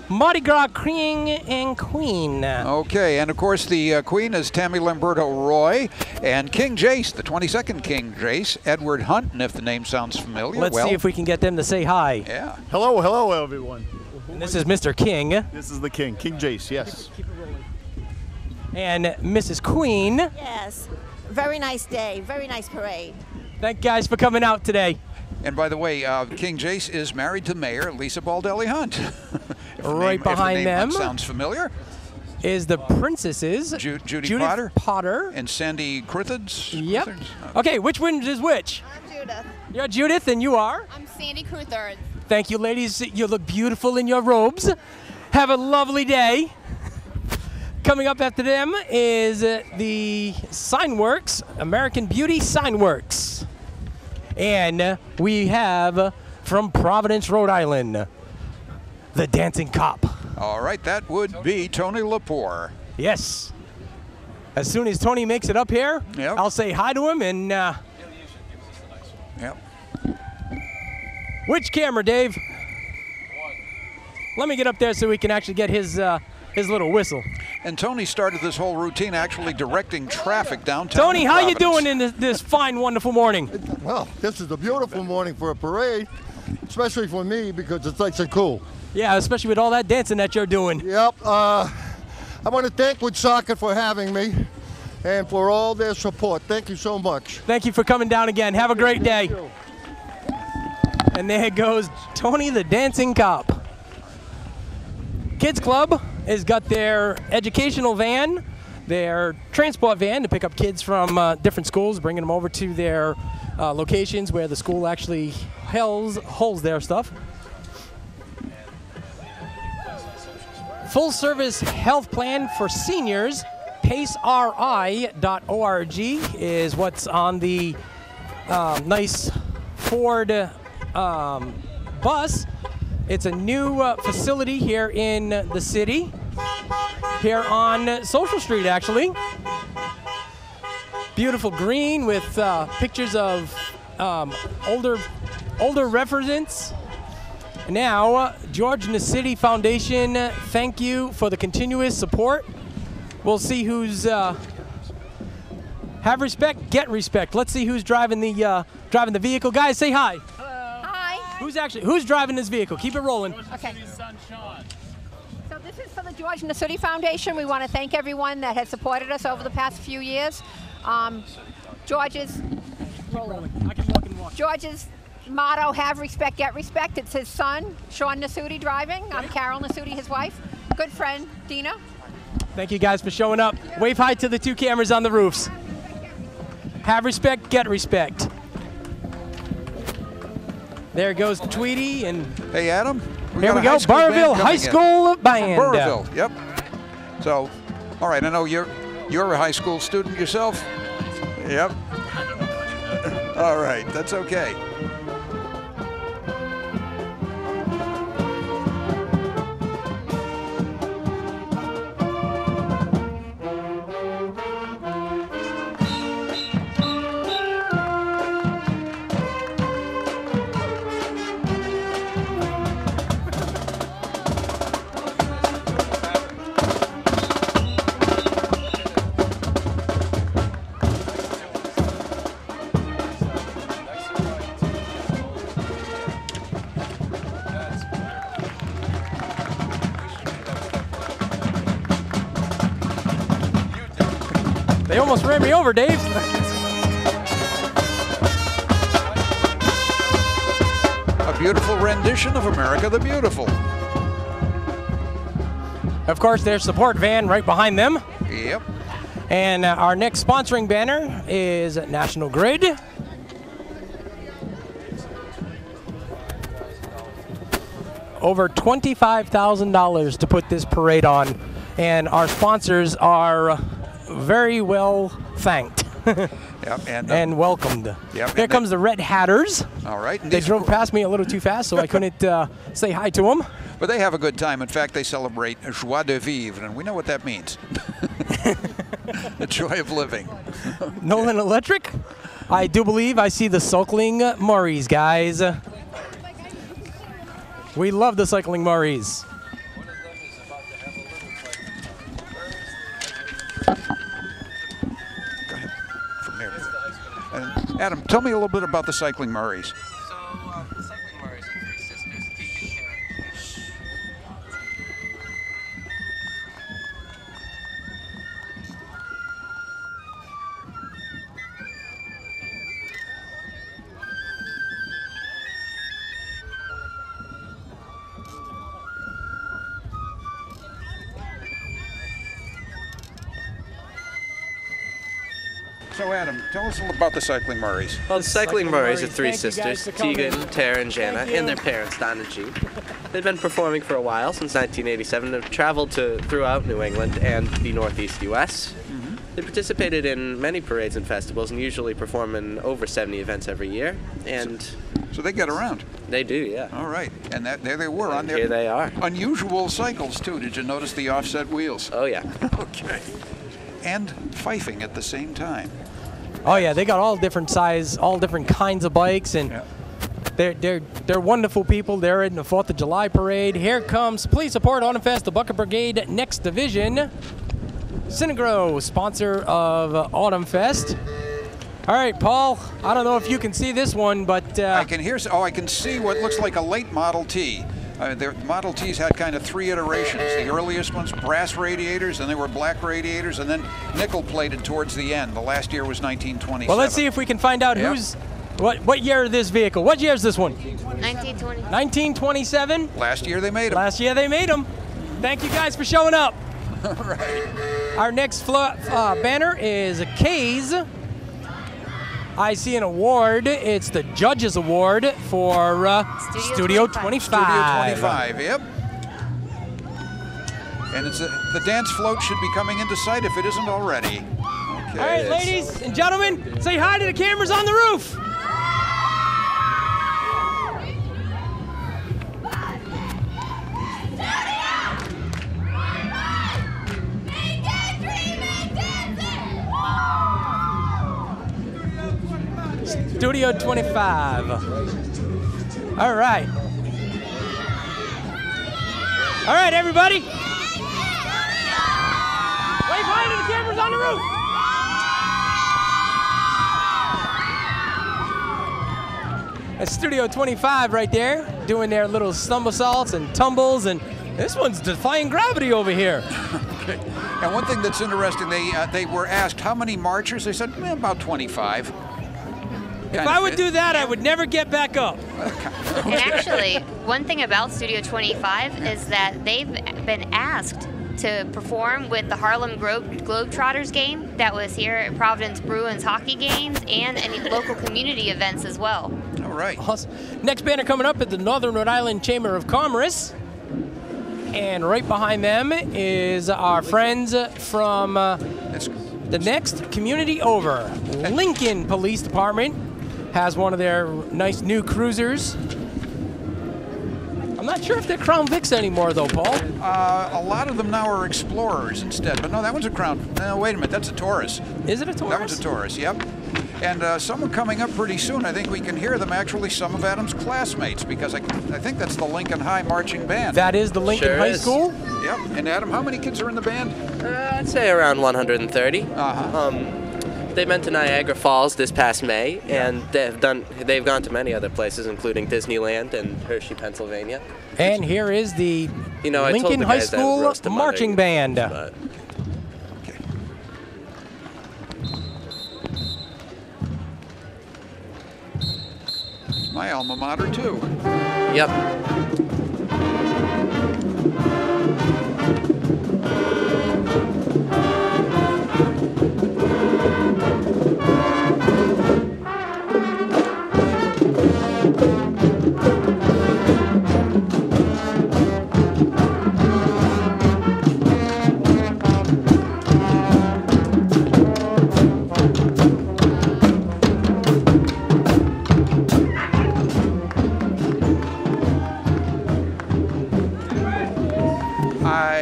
Mardi Gras King and Queen. Okay, and of course the Queen is Tammy Lamberto Roy, and King Jace, the 22nd King Jace, Edward Hunt, and if the name sounds familiar, Let's see if we can get them to say hi. Yeah. Hello, everyone. And this is Mr. King. This is the King Jace, yes. And Mrs. Queen. Yes. Very nice day. Very nice parade. Thank you guys for coming out today. And by the way, King Jace is married to Mayor Lisa Baldelli Hunt. Right behind them sounds familiar. Is the princesses Judy Potter and Sandy Crithids. Yep. Okay, which one is which? I'm Judith. You're Judith, and you are? I'm Sandy Cruthard. Thank you, ladies. You look beautiful in your robes. Have a lovely day. Coming up after them is the Signworks, American Beauty Signworks. And we have from Providence, Rhode Island, the Dancing Cop. All right, that would be Tony Lepore. Yes. As soon as Tony makes it up here, I'll say hi to him and. Yep. Which camera, Dave? Let me get up there so we can actually get his little whistle. And Tony started this whole routine actually directing traffic downtown. Tony, how you doing in this fine, wonderful morning? Well, this is a beautiful morning for a parade, especially for me because it's nice and cool. Yeah, especially with all that dancing that you're doing. Yep. I want to thank Woonsocket for having me and for all their support. Thank you so much. Thank you for coming down again. Have a great day. And there goes Tony the Dancing Cop. Kids Club has got their educational van, their transport van to pick up kids from different schools, bringing them over to their locations where the school actually holds their stuff. Full service health plan for seniors, paceri.org is what's on the nice Ford bus. It's a new facility here in the city, here on Social Street, actually. Beautiful green with pictures of older residents. Now, George Nasidi Foundation, thank you for the continuous support. We'll see who's have respect, get respect. Let's see who's driving the vehicle. Guys, say hi. Who's driving this vehicle? Keep it rolling. Okay. So this is for the George Nasidi Foundation. We want to thank everyone that has supported us over the past few years. George's motto, have respect, get respect. It's his son, Sean Nasudi, driving. I'm Carol Nasudi, his wife. Good friend, Dina. Thank you guys for showing up. Wave hi to the two cameras on the roofs. Have respect, get respect. There goes Tweety and. Hey, Adam. Here we go. Burrville High School Band. Burrville. Yep. So, all right. I know you're a high school student yourself. Yep. All right. That's okay. They almost ran me over, Dave. A beautiful rendition of America the Beautiful. Of course, their support van right behind them. Yep. And our next sponsoring banner is National Grid. Over $25,000 to put this parade on. And our sponsors are very well thanked. Yep, and welcomed. Yep, Here comes the Red Hatters. All right. They drove past me a little too fast, so I couldn't say hi to them. But they have a good time. In fact, they celebrate joie de vivre, and we know what that means. The joy of living. Nolan Electric. I do believe I see the Cycling Murrays, guys. We love the Cycling Murrays. And Adam, tell me a little bit about the Cycling Murrays. The Cycling Murrays are three sisters, Katie, Karen, So Adam, tell us a little about the Cycling Murrays. Well, the Cycling Murrays are three Thank you guys sisters, for coming. Tegan, Tara, and Jana, Thank you. and their parents, Don and Jean. They've been performing for a while, since 1987. They've traveled throughout New England and the Northeast U.S. They participated in many parades and festivals and usually perform in over 70 events every year. And so they get around. They do, yeah. All right, and there they were on their Here they are. unusual cycles too. Did you notice the offset wheels? Oh yeah. Okay. And fifing at the same time. Oh yeah, they got all different size, all different kinds of bikes, and they're wonderful people. They're in the 4th of July parade. Here comes, please support Autumnfest, the Bucket Brigade Next Division. Synagro, sponsor of Autumnfest. All right, Paul, I don't know if you can see this one, but I can hear. Oh, I can see what looks like a late Model T. The Model Ts had kind of 3 iterations. The earliest ones, brass radiators, and they were black radiators, and then nickel-plated towards the end. The last year was 1927. well, let's see if we can find out who's what year this vehicle. What year is this one? 1920. 1927. Last year they made them. Last year they made them. Thank you guys for showing up. All right. Our next banner is K's. I see an award. It's the Judges Award for Studio 25. Studio 25, yep. And it's the dance float should be coming into sight if it isn't already. Okay. All right, ladies and gentlemen, say hi to the cameras on the roof. Studio 25. All right. All right, everybody. Wave hi to the cameras on the roof. That's Studio 25 right there, doing their little somersaults and tumbles, and this one's defying gravity over here. Okay. And one thing that's interesting, they were asked how many marchers. They said about 25. If I would do that, I would never get back up. And actually, one thing about Studio 25 is that they've been asked to perform with the Harlem Globetrotters game that was here at Providence Bruins hockey games and any local community events as well. All right. Awesome. Next banner coming up at the Northern Rhode Island Chamber of Commerce. And right behind them is our friends from the next community over. Lincoln Police Department has one of their nice new cruisers. I'm not sure if they're Crown Vics anymore, though, Paul. A lot of them now are Explorers instead. But no, that one's a Crown. No, wait a minute. That's a Taurus. Is it a Taurus? That one's a Taurus, yep. And some are coming up pretty soon. I think we can hear them, actually, some of Adam's classmates, because I think that's the Lincoln High Marching Band. That is the Lincoln High School? Yep. And Adam, how many kids are in the band? I'd say around 130. They've been to Niagara Falls this past May, and they've gone to many other places, including Disneyland and Hershey, Pennsylvania. And here is the I told Lincoln the High guys that School roast them Marching Band. Okay. My alma mater, too. Yep.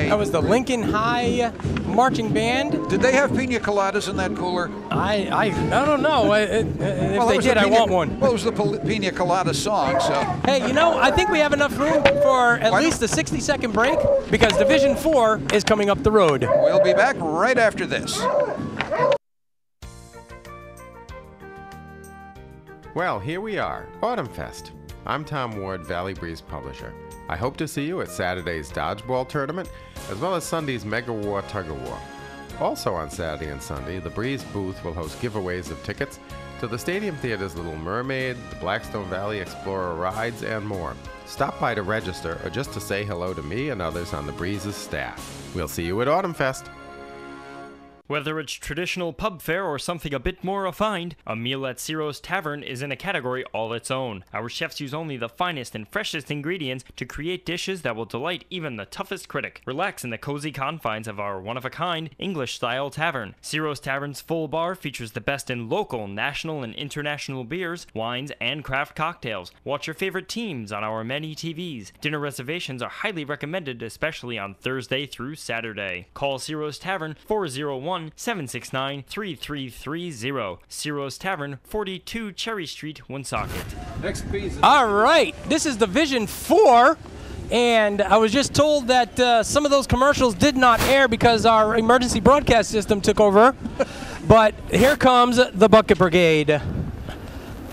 That was the Lincoln High Marching Band. Did they have pina coladas in that cooler? I don't know. If they did, I want one. Well, it was the pina colada song, so. Hey, I think we have enough room for at least a 60-second break because Division 4 is coming up the road. We'll be back right after this. Well, here we are, Autumnfest. I'm Tom Ward, Valley Breeze publisher. I hope to see you at Saturday's Dodgeball Tournament, as well as Sunday's Mega War Tug-of-War. Also on Saturday and Sunday, the Breeze booth will host giveaways of tickets to the Stadium Theater's Little Mermaid, the Blackstone Valley Explorer rides, and more. Stop by to register or just to say hello to me and others on the Breeze's staff. We'll see you at Autumnfest. Whether it's traditional pub fare or something a bit more refined, a meal at Ciro's Tavern is in a category all its own. Our chefs use only the finest and freshest ingredients to create dishes that will delight even the toughest critic. Relax in the cozy confines of our one-of-a-kind, English-style tavern. Ciro's Tavern's full bar features the best in local, national, and international beers, wines, and craft cocktails. Watch your favorite teams on our many TVs. Dinner reservations are highly recommended, especially on Thursday through Saturday. Call Ciro's Tavern 401-769-3330. Ciro's Tavern, 42 Cherry Street, Woonsocket. Next piece. All right, this is Division 4, and I was just told that some of those commercials did not air because our emergency broadcast system took over. But here comes the Bucket Brigade.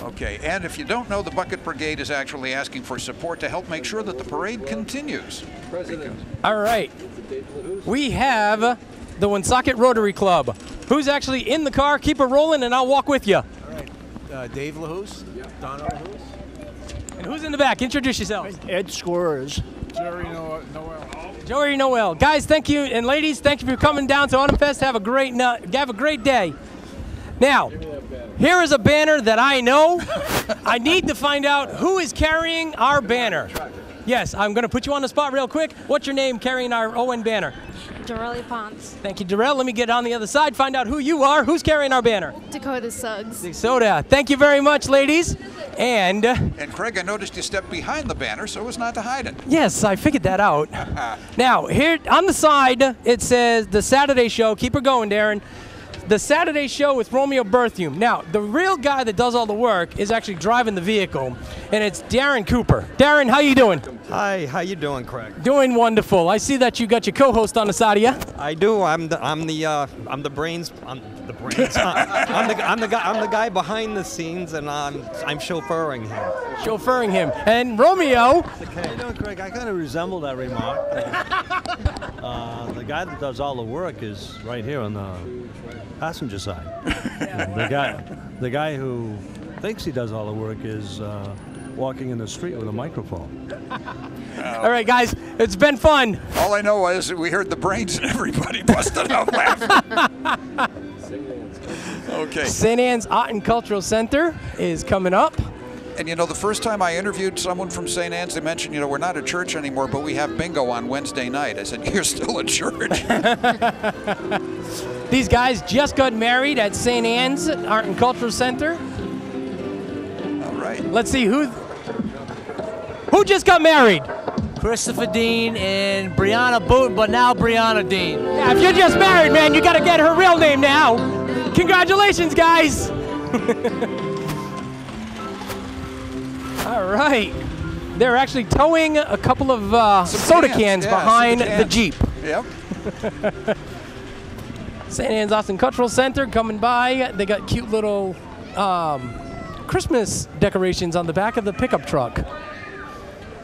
Okay, and if you don't know, the Bucket Brigade is actually asking for support to help make sure that the parade continues. All right, we have the Woonsocket Rotary Club. Who's actually in the car? Keep it rolling, and I'll walk with you. All right, Dave LaHoose, Donna LaHoose. And who's in the back? Introduce yourselves. Ed Squires. Jerry Noel. Joey Noel. Guys, thank you, and ladies, thank you for coming down to Autumnfest. Have a great day. Now, here is a banner that I know. I need to find out who is carrying our banner. Yes, I'm going to put you on the spot real quick. What's your name carrying our ON banner? Dorelia Ponce. Thank you, Darrell. Let me get on the other side, find out who you are. Who's carrying our banner? Dakota Suggs. Dakota. Thank you very much, ladies. And Craig, I noticed you stepped behind the banner so as not to hide it. Yes, I figured that out. Now, here on the side, it says the Saturday show. Keep her going, Darren. The Saturday show with Romeo Berthium. Now, the real guy that does all the work is actually driving the vehicle, and it's Darren Cooper. Darren, how you doing? Hi, how you doing, Craig? Doing wonderful. I see that you got your co-host on the side of you. I do. I'm the brains. I'm the guy behind the scenes, and I'm chauffeuring him. Chauffeuring him. And Romeo. How you doing, Craig? I kind of resemble that remark. The guy that does all the work is right here on the passenger side. The guy who thinks he does all the work is walking in the street with a microphone. All right, guys, it's been fun. All I know is we heard the brains and everybody busted out laughing. Okay. St. Anne's Art and Cultural Center is coming up. And, you know, the first time I interviewed someone from St. Anne's, they mentioned, you know, we're not a church anymore, but we have bingo on Wednesday night. I said, you're still a church. These guys just got married at St. Anne's Art and Cultural Center. All right. Let's see who just got married. Christopher Dean and Brianna Booten, but now Brianna Dean. Yeah, if you're just married, man, you got to get her real name now. Congratulations, guys. All right. They're actually towing a couple of soda cans behind the Jeep. Yep. St. Anne's Austin Cultural Center coming by. They got cute little Christmas decorations on the back of the pickup truck.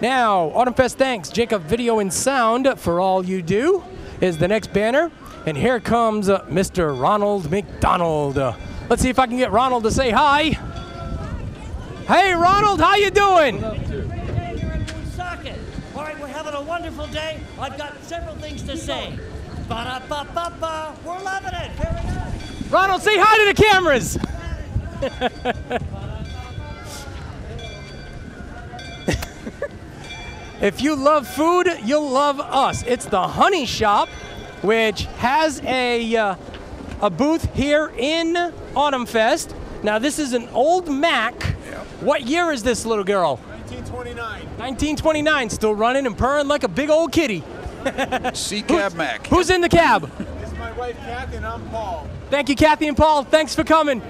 Now, Autumnfest thanks Jacob Video and Sound for all you do is the next banner. And here comes Mr. Ronald McDonald. Let's see if I can get Ronald to say hi. Hey, Ronald, how you doing? Hey, you're in Woonsocket. All right, we're having a wonderful day. I've got several things to say. Ba-da-ba-ba-ba. We're loving it. Very nice. Ronald, say hi to the cameras. If you love food, you'll love us. It's the Honey Shop, which has a booth here in Autumnfest. Now, this is an old Mac. Yep. What year is this, little girl? 1929. 1929, still running and purring like a big old kitty. C-Cab Mac. Who's in the cab? This is my wife, Kathy, and I'm Paul. Thank you, Kathy and Paul. Thanks for coming.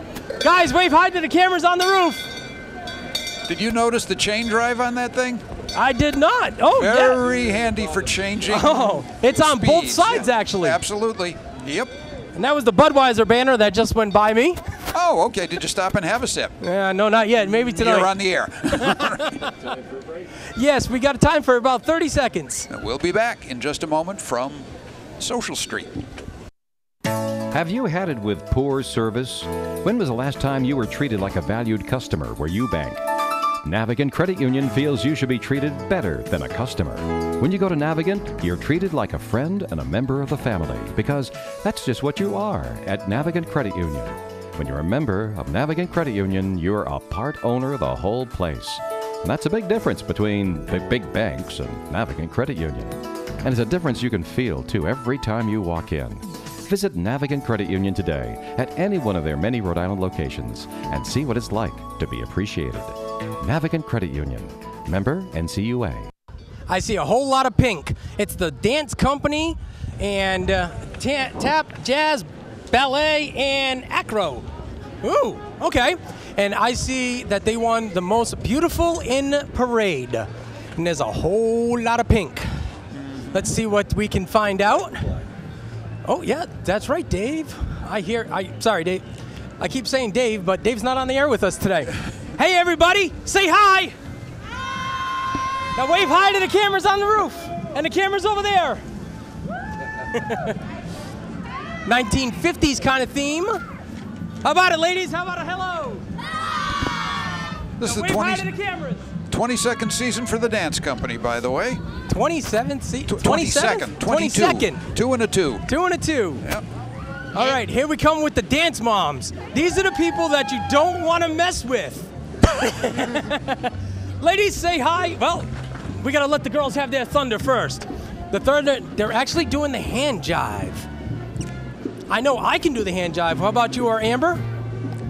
Guys, wave hi to the cameras on the roof. Did you notice the chain drive on that thing? I did not. Oh, very handy for changing. Oh, it's on speeds. both sides, actually. Absolutely. Yep. And that was the Budweiser banner that just went by me. Oh, okay. Did you stop and have a sip? No, not yet. Maybe tonight. You're on the air. Yes, we got time for about 30 seconds. We'll be back in just a moment from Social Street. Have you had it with poor service? When was the last time you were treated like a valued customer where you bank? Navigant Credit Union feels you should be treated better than a customer. When you go to Navigant, you're treated like a friend and a member of the family because that's just what you are at Navigant Credit Union. When you're a member of Navigant Credit Union, you're a part owner of the whole place. And that's a big difference between the big banks and Navigant Credit Union. And it's a difference you can feel, too, every time you walk in. Visit Navigant Credit Union today at any one of their many Rhode Island locations and see what it's like to be appreciated. Navigant Credit Union. Member NCUA. I see a whole lot of pink. It's the dance company and tap, jazz, ballet, and acro. Ooh, okay. And I see that they won the most beautiful in parade. And there's a whole lot of pink. Let's see what we can find out. Oh, yeah, that's right, Dave. Sorry, Dave. I keep saying Dave, but Dave's not on the air with us today. Hey, everybody, say hi. Hi. Now wave hi to the cameras on the roof and the cameras over there. 1950s kind of theme. How about it, ladies? How about a hello? This is the wave hi to the cameras. 22nd season for the dance company, by the way. 27th season? 22nd. 22nd. 2 and a 2. 2 and a 2. Yep. All right, here we come with the dance moms. These are the people that you don't want to mess with. Ladies, say hi. Well, we got to let the girls have their thunder first. The third, they're actually doing the hand jive. I know I can do the hand jive. How about you or Amber?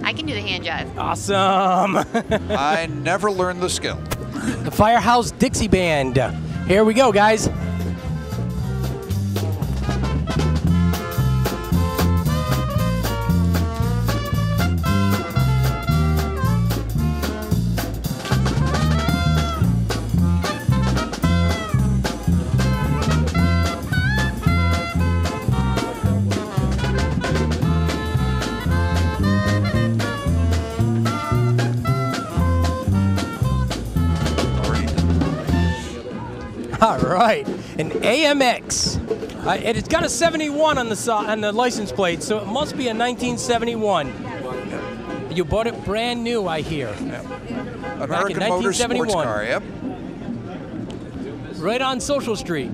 I can do the hand jive. Awesome. I never learned the skill. The Firehouse Dixie Band. Here we go, guys. All right, an AMX. It's got a 71 on the license plate, so it must be a 1971. You bought it brand new, I hear. Yep. Back American in Motors sports 1971. car, yep. Right on Social Street.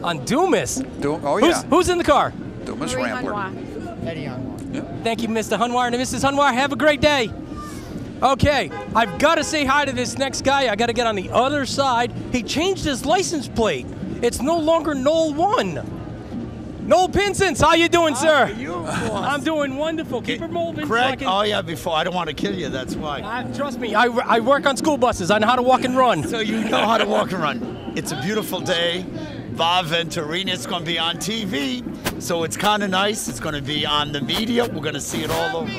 On Dumas. Oh, yeah. Who's in the car? Dumas Rambler. Thank you, Mr. Hunwar and Mrs. Hunwar. Have a great day. Okay, I've got to say hi to this next guy. I got to get on the other side. He changed his license plate. It's no longer Noel 1. Noel Pinsons, how you doing, sir? I'm doing wonderful. Keep it moving. Craig, so I can, before. I don't want to kill you, that's why. trust me, I work on school buses. I know how to walk and run. So you know how to walk and run. It's a beautiful day. Va Venturina, it's going to be on TV, so it's kind of nice. It's going to be on the media. We're going to see it all over.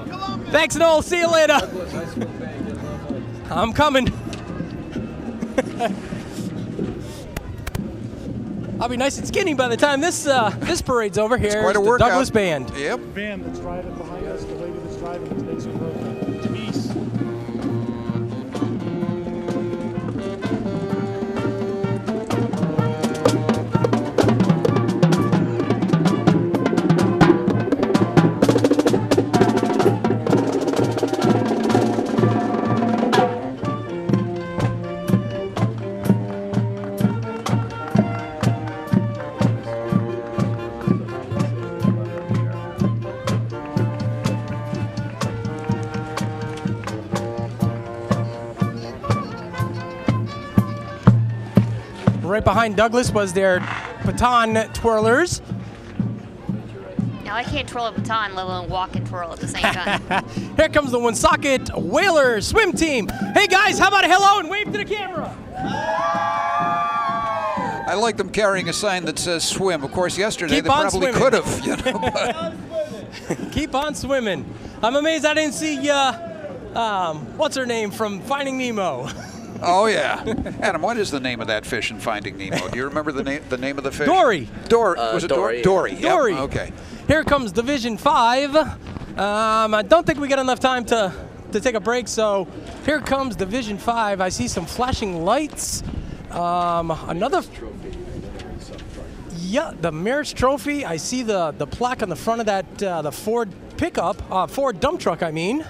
Thanks, Noel. See you later. I'm coming. I'll be nice and skinny by the time this parade's over. Here's quite a the workout. Douglas Band. Yep. Van that's driving behind us, the lady that's driving the basic program. Denise. Right behind Douglas was their baton twirlers. Now I can't twirl a baton, let alone walk and twirl at the same time. Here comes the Woonsocket Whalers swim team. Hey guys, how about a hello and wave to the camera? I like them carrying a sign that says swim. Of course, yesterday Keep they on probably swimming. could have. You know, but Keep on swimming. I'm amazed I didn't see, what's her name from Finding Nemo? oh yeah, Adam. What is the name of that fish in Finding Nemo? Do you remember the name of the fish? Dory. Was it Dory. Dory. Dory. Yep. Okay. Here comes Division 5. I don't think we got enough time to take a break, so here comes Division 5. I see some flashing lights. Another. Yeah, the Mayor's Trophy. I see the plaque on the front of that the Ford pickup, Ford dump truck, I mean.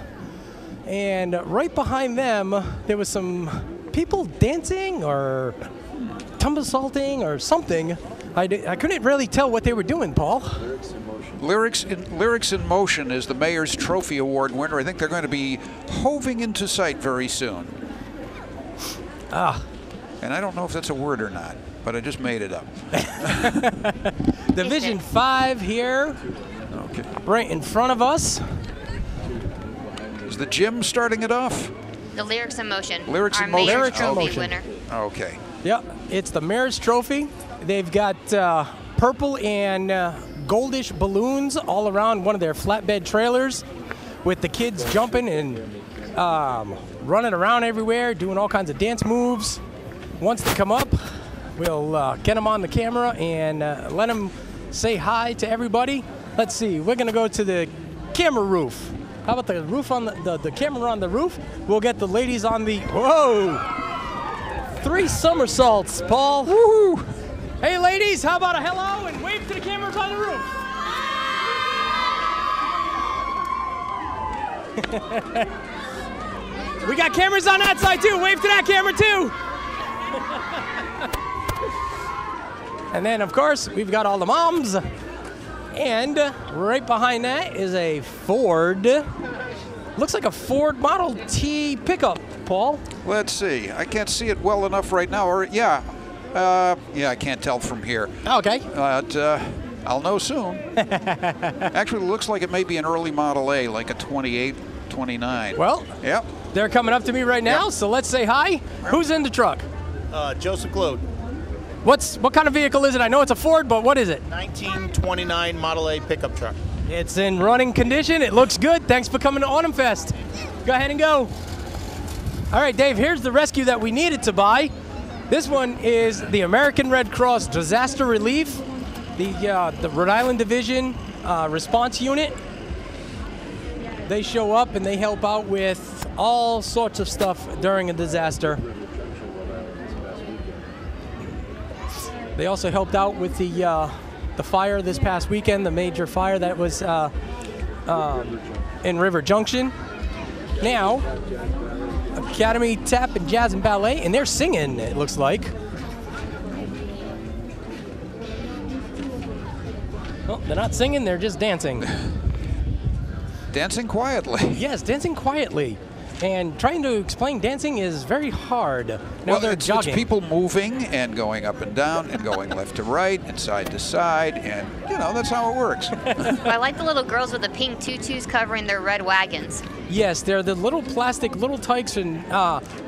And right behind them, there was some people dancing or tumble-salting or something. I couldn't really tell what they were doing, Paul. Lyrics in Motion is the Mayor's Trophy Award winner. I think they're going to be hoving into sight very soon. And I don't know if that's a word or not, but I just made it up. Division 5 here, okay, right in front of us. Is the gym starting it off? The Lyrics in Motion. Lyrics our in Motion. Mayor's Lyrics in Trophy Motion. winner. Okay. Yep, it's the Mayor's Trophy. They've got purple and goldish balloons all around one of their flatbed trailers with the kids jumping and running around everywhere, doing all kinds of dance moves. Once they come up, we'll get them on the camera and let them say hi to everybody. Let's see, we're gonna go to the camera roof. How about the roof on the camera on the roof? We'll get the ladies on the, whoa! 3 somersaults, Paul. Woohoo! Hey ladies, how about a hello and wave to the cameras on the roof. We got cameras on that side too. Wave to that camera too. And then of course, we've got all the moms. And right behind that is a Ford. Looks like a Ford Model T pickup, Paul. Let's see. I can't see it well enough right now. Or yeah, I can't tell from here. Okay. But I'll know soon. Actually, it looks like it may be an early Model A, like a 28, 29. Well, yep. They're coming up to me right now, so let's say hi. Who's in the truck? Joseph Glode. What kind of vehicle is it? I know it's a Ford, but what is it? 1929 Model A pickup truck. It's in running condition. It looks good. Thanks for coming to Autumnfest. Go ahead and go. All right, Dave, here's the rescue that we needed to buy. This one is the American Red Cross Disaster Relief, the Rhode Island Division Response Unit. They show up and they help out with all sorts of stuff during a disaster. They also helped out with the fire this past weekend, the major fire that was in River Junction. Now, Academy Tap and Jazz and Ballet, and they're singing, it looks like. Well, they're not singing, they're just dancing. Dancing quietly. Yes, dancing quietly. And trying to explain dancing is very hard. Now Well, they're it's jogging. people moving and going up and down and going left to right and side to side, and you know, that's how it works. I like the little girls with the pink tutus covering their red wagons. Yes, they're the little plastic little tykes and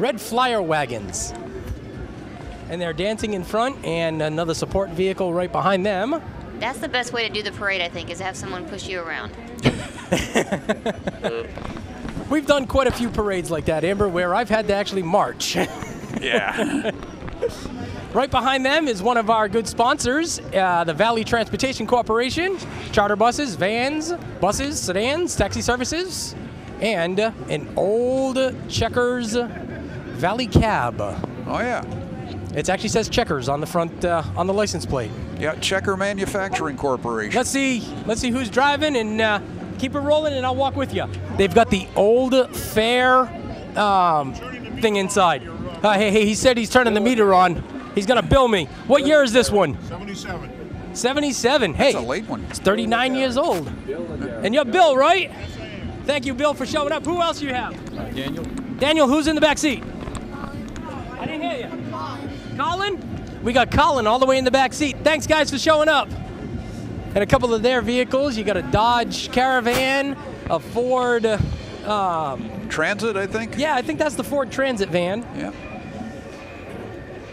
red flyer wagons. And they're dancing in front, and another support vehicle right behind them. That's the best way to do the parade, I think, is have someone push you around. We've done quite a few parades like that, Amber, where I've had to actually march. Yeah. Right behind them is one of our good sponsors, the Valley Transportation Corporation, charter buses, vans, buses, sedans, taxi services, and an old Checkers Valley cab. Oh, yeah. It actually says Checkers on the front, on the license plate. Yeah, Checker Manufacturing Corporation. Let's see who's driving, and keep it rolling, and I'll walk with you. They've got the old fair thing inside. Hey, he said he's turning the meter on. He's gonna bill me. What year is this one? 77. 77. Hey, That's a late one. It's 39 years old. And you're Bill, right? Thank you, Bill, for showing up. Who else you have? Daniel. Daniel, who's in the back seat? I didn't hear you. Colin? We got Colin all the way in the back seat. Thanks, guys, for showing up. And a couple of their vehicles. You got a Dodge Caravan, a Ford Transit, I think. Yeah, I think that's the Ford Transit van. Yeah.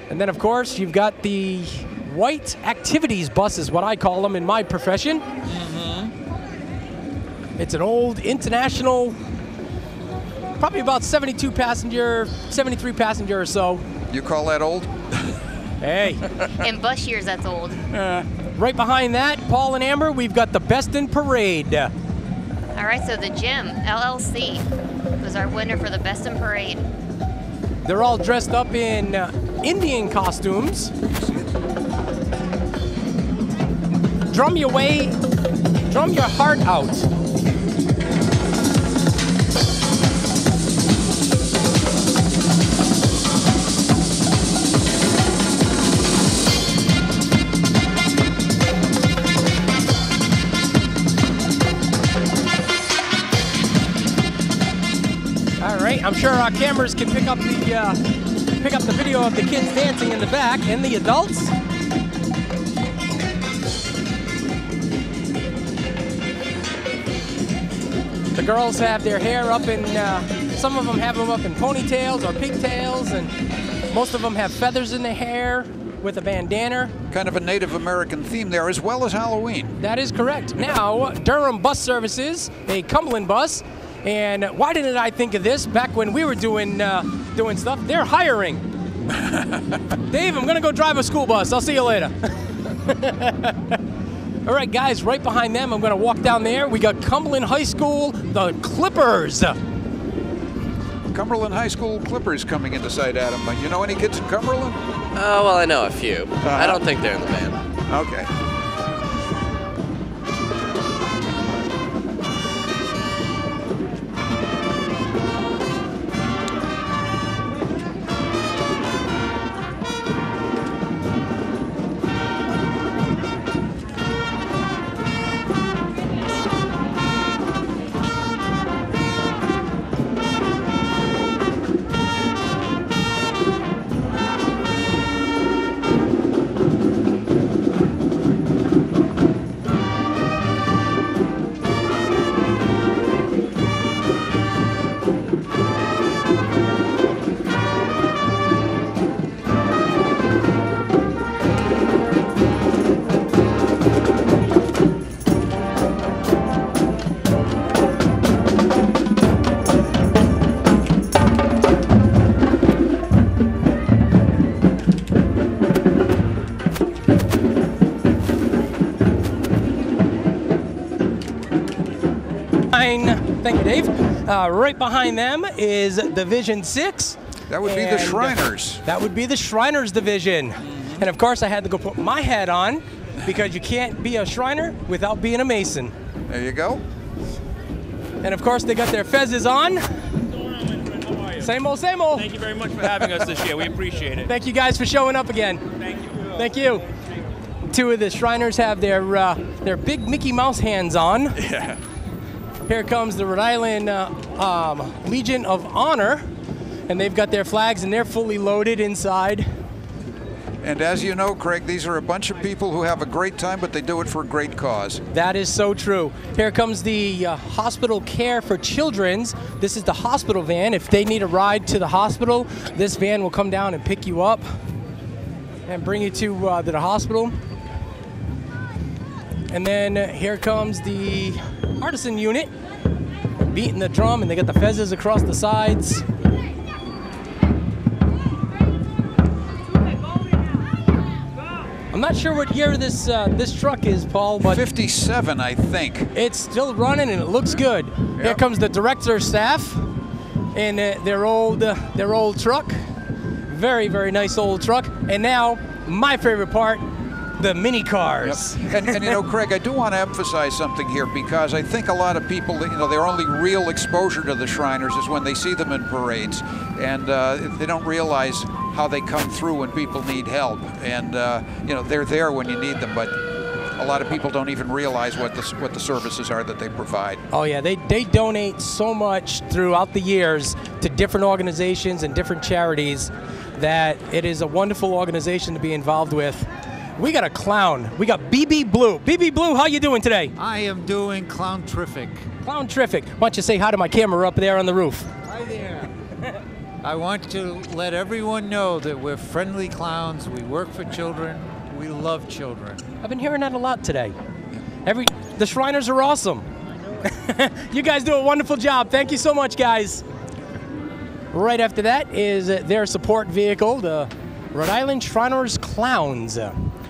And then, of course, you've got the white activities bus, is what I call them in my profession. It's an old international, probably about 72 passenger, 73 passenger or so. You call that old? Hey. In bus years, that's old. Right behind that, Paul and Amber, we've got the Best in Parade. All right, so the Gym LLC was our winner for the Best in Parade. They're all dressed up in Indian costumes. Drum your heart out. I'm sure our cameras can pick up the video of the kids dancing in the back and the adults. The girls have their hair up in, some of them have them up in ponytails or pigtails, and most of them have feathers in their hair with a bandana. Kind of a Native American theme there, as well as Halloween. That is correct. Now, Durham Bus Services, a Cumberland bus. And why didn't I think of this back when we were doing stuff? They're hiring. Dave, I'm gonna go drive a school bus. I'll see you later. All right, guys, right behind them, I'm gonna walk down there. We got Cumberland High School, the Clippers. Cumberland High School Clippers coming into sight, Adam. You know any kids in Cumberland? Oh, well, I know a few. I don't think they're in the band. Okay. Thank you, Dave. Right behind them is Division 6. That would be the Shriners. That would be the Shriners division. And of course, I had to go put my hat on because you can't be a Shriner without being a Mason. There you go. And of course, they got their fezzes on. Same old, same old. Thank you very much for having us this year. We appreciate it. Thank you guys for showing up again. Thank you. Thank you. Two of the Shriners have their big Mickey Mouse hands on. Yeah. Here comes the Rhode Island Legion of Honor, and they've got their flags and they're fully loaded inside. And as you know, Craig, these are a bunch of people who have a great time, but they do it for a great cause. That is so true. Here comes the Hospital Care for Children's. This is the hospital van. If they need a ride to the hospital, this van will come down and pick you up and bring you to the hospital. And then here comes the artisan unit, beating the drum, and they got the fezzes across the sides. I'm not sure what year this truck is, Paul, but 57, I think. It's still running and it looks good. Yep. Here comes the director's staff in their old truck. Very, very nice old truck. And now, my favorite part, the mini cars. Yep. And you know, Craig, I do want to emphasize something here, because I think a lot of people, you know, their only real exposure to the Shriners is when they see them in parades, and they don't realize how they come through when people need help. And you know, they're there when you need them, but a lot of people don't even realize what the services are that they provide. Oh yeah, they donate so much throughout the years to different organizations and different charities that it is a wonderful organization to be involved with. We got a clown. We got BB Blue. BB Blue, how you doing today? I am doing clown-terrific. Clown-terrific. Why don't you say hi to my camera up there on the roof? Hi there. I want to let everyone know that we're friendly clowns. We work for children. We love children. I've been hearing that a lot today. The Shriners are awesome. You guys do a wonderful job. Thank you so much, guys. Right after that is their support vehicle, the Rhode Island Shriners Clowns,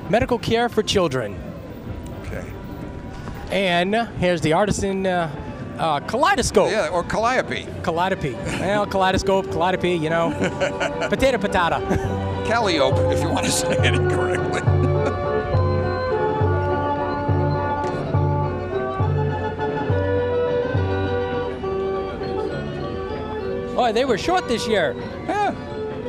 medical care for children. Okay. And here's the artisan kaleidoscope. Yeah, or calliope. Calliope. Well, kaleidoscope, calliope, you know. Potato, patata. Calliope, if you want to say it incorrectly. Oh, they were short this year. Yeah.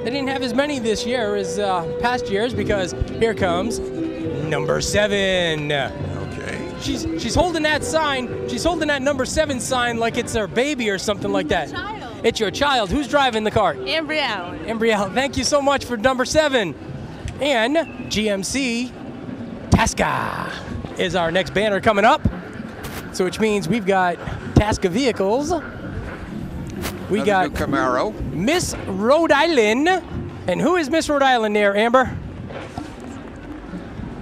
They didn't have as many this year as past years, because here comes number 7. Okay. She's holding that sign. She's holding that number 7 sign like it's her baby or something like that. Child. It's your child. Who's driving the car? Embryo. Embryo. Thank you so much for number 7. And GMC Tasca is our next banner coming up. So which means we've got Tasca vehicles. We got new Camaro. Miss Rhode Island. And who is Miss Rhode Island there, Amber?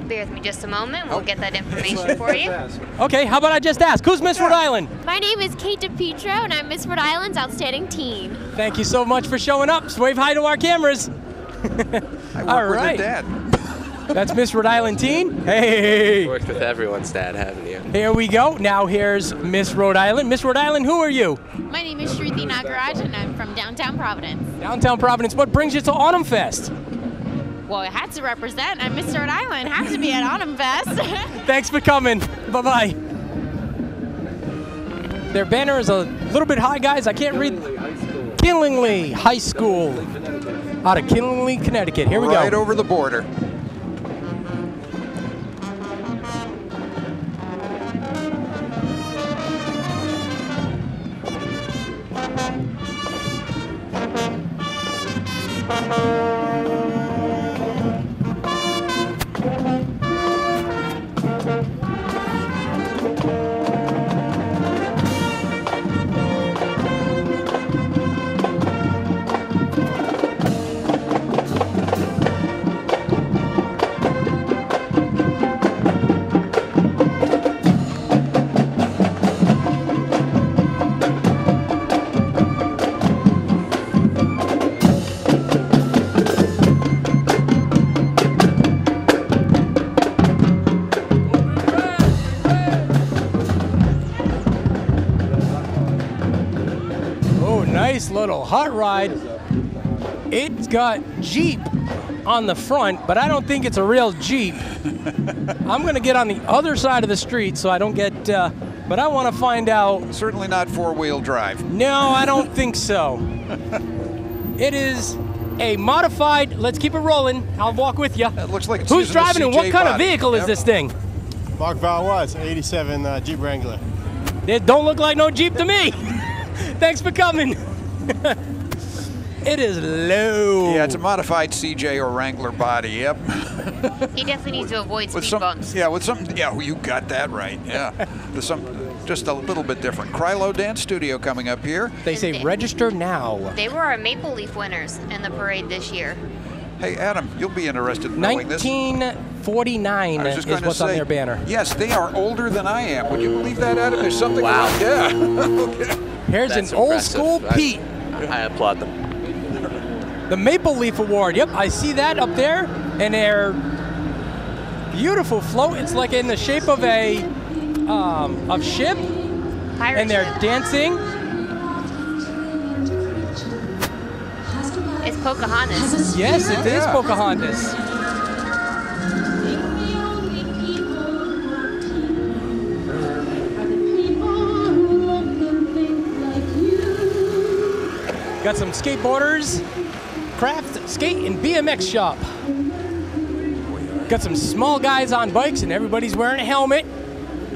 Bear with me just a moment. We'll get that information for you. Okay, how about I just ask? Who's Miss Rhode Island? My name is Kate DePietro, and I'm Miss Rhode Island's Outstanding Teen. Thank you so much for showing up. So wave hi to our cameras. I work All with right. her dad. That's Miss Rhode Island Teen. Hey. Worked with everyone's dad, haven't you? Here we go. Now here's Miss Rhode Island. Miss Rhode Island, who are you? My name is Shruti Nagaraj, and I'm from downtown Providence. Downtown Providence. What brings you to Autumnfest? Well, I had to represent. I'm Miss Rhode Island. Have to be at Autumnfest. Thanks for coming. Bye-bye. Their banner is a little bit high, guys. I can't read. Killingly High School out of Killingly, Connecticut. Here we go. Right over the border. Nice little hot ride. It's got Jeep on the front, but I don't think it's a real Jeep. I'm going to get on the other side of the street so I don't get But I want to find out. Certainly not four-wheel drive. No, I don't think so. It is a modified. Let's keep it rolling. I'll walk with you. It looks like it's Who's using a driving and what CJ kind of body. vehicle is this thing? Mark Valois, 87 Jeep Wrangler. It don't look like no Jeep to me. Thanks for coming. It is low. Yeah, it's a modified CJ or Wrangler body. Yep. He definitely needs to avoid With speed some, bumps. yeah, with some, yeah, you got that right. Yeah, with some, just a little bit different. Krylo Dance Studio coming up here. They say register now. They were our Maple Leaf winners in the parade this year. Hey, Adam, you'll be interested in knowing this. 1949 I was just is going to what's on say, their banner. Yes, they are older than I am. Would you believe that, Adam? There's something. Wow. Like, yeah. Okay. Here's That's an old impressive. school Pete. I applaud them. The Maple Leaf Award. Yep, I see that up there, and they're beautiful float. It's like in the shape of a ship, Pirate and they're ship. dancing. It's Pocahontas. Yes, it is Yeah. Pocahontas. Got some skateboarders, craft, skate, and BMX shop. Got some small guys on bikes, and everybody's wearing a helmet.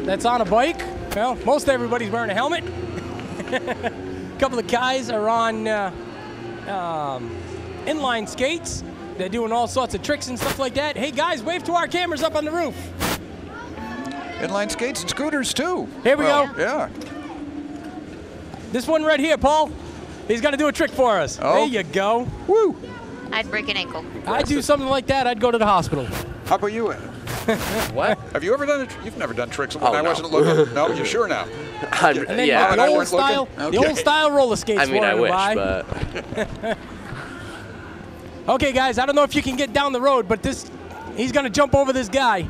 That's on a bike. Well, most everybody's wearing a helmet. A couple of guys are on inline skates. They're doing all sorts of tricks and stuff like that. Hey guys, wave to our cameras up on the roof. Inline skates and scooters too. Here we go. Yeah. This one right here, Paul. He's gonna do a trick for us. Oh. There you go. Woo. I'd break an ankle. I'd do something like that. I'd go to the hospital. How about you, Adam? What? Have you ever done it? You've never done tricks when Oh, I no. wasn't looking. No, you sure now? And then Yeah. the I old weren't looking? style, the Okay. old style roller skates. I mean, I flying wish, by. but Okay, guys. I don't know if you can get down the road, but he's gonna jump over this guy. You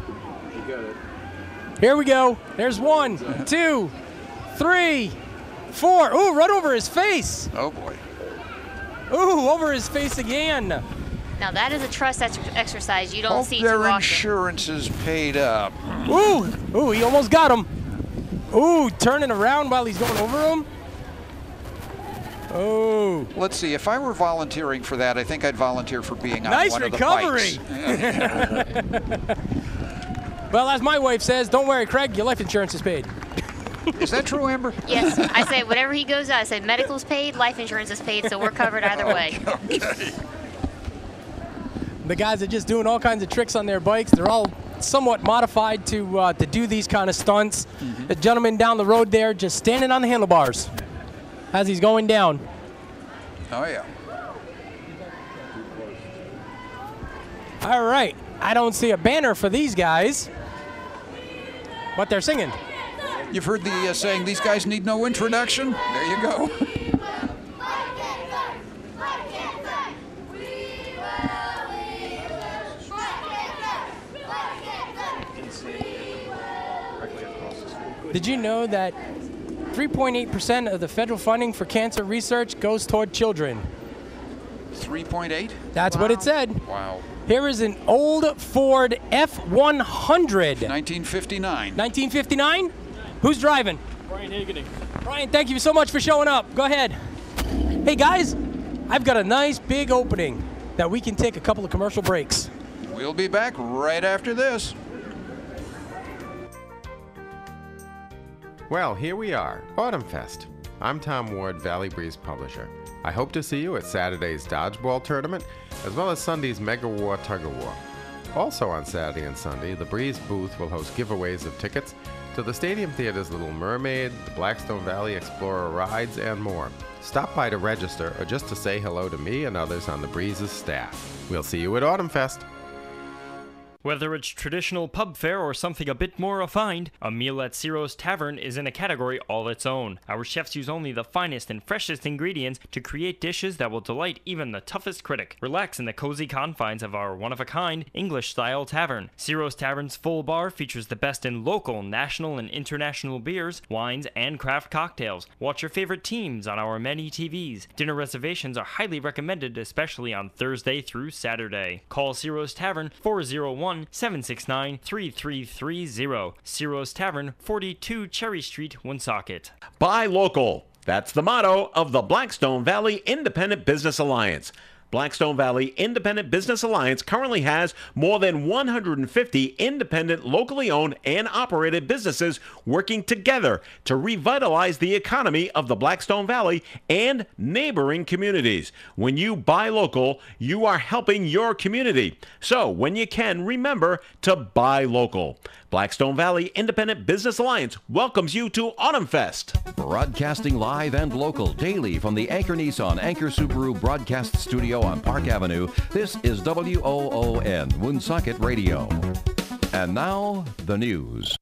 got it. Here we go. There's 1, 2, 3, 4. Ooh, right over his face. Oh boy. Ooh, over his face again. Now that is a trust exercise you don't Hope see too their often. insurance is paid up. Ooh, ooh, he almost got him. Ooh, turning around while he's going over him. Oh. Let's see. If I were volunteering for that, I think I'd volunteer for being on Nice one recovery. of the bikes. Well, as my wife says, don't worry, Craig, your life insurance is paid. Is that true, Amber? Yes, I say whatever he goes out, I say medical's paid, life insurance is paid, so we're covered either way. Okay. The guys are just doing all kinds of tricks on their bikes. They're all somewhat modified to do these kind of stunts. The gentleman down the road there just standing on the handlebars as he's going down. Oh yeah. All right, I don't see a banner for these guys, but they're singing. You've heard the saying, these guys need no introduction? There you go. Did you know that 3.8% of the federal funding for cancer research goes toward children? 3.8? That's what it said. Wow. Here is an old Ford F-100. 1959. 1959? Who's driving? Brian Hagening. Brian, thank you so much for showing up. Go ahead. Hey guys, I've got a nice big opening that we can take a couple of commercial breaks. We'll be back right after this. Well, here we are, Autumnfest. I'm Tom Ward, Valley Breeze publisher. I hope to see you at Saturday's Dodgeball Tournament, as well as Sunday's Mega War Tug of War. Also on Saturday and Sunday, the Breeze booth will host giveaways of tickets to the Stadium Theater's Little Mermaid, the Blackstone Valley Explorer rides, and more. Stop by to register or just to say hello to me and others on the Breeze's staff. We'll see you at Autumnfest. Whether it's traditional pub fare or something a bit more refined, a meal at Ciro's Tavern is in a category all its own. Our chefs use only the finest and freshest ingredients to create dishes that will delight even the toughest critic. Relax in the cozy confines of our one-of-a-kind, English-style tavern. Ciro's Tavern's full bar features the best in local, national, and international beers, wines, and craft cocktails. Watch your favorite teams on our many TVs. Dinner reservations are highly recommended, especially on Thursday through Saturday. Call Ciro's Tavern 401 769-3330. Ciro's Tavern, 42 Cherry Street, Woonsocket. Buy local. That's the motto of the Blackstone Valley Independent Business Alliance. Blackstone Valley Independent Business Alliance currently has more than 150 independent, locally owned and operated businesses working together to revitalize the economy of the Blackstone Valley and neighboring communities. When you buy local, you are helping your community. So when you can, remember to buy local. Blackstone Valley Independent Business Alliance welcomes you to Autumnfest. Broadcasting live and local daily from the Anchor Nissan Anchor Subaru broadcast studio on Park Avenue, this is WOON, Woonsocket Radio. And now, the news.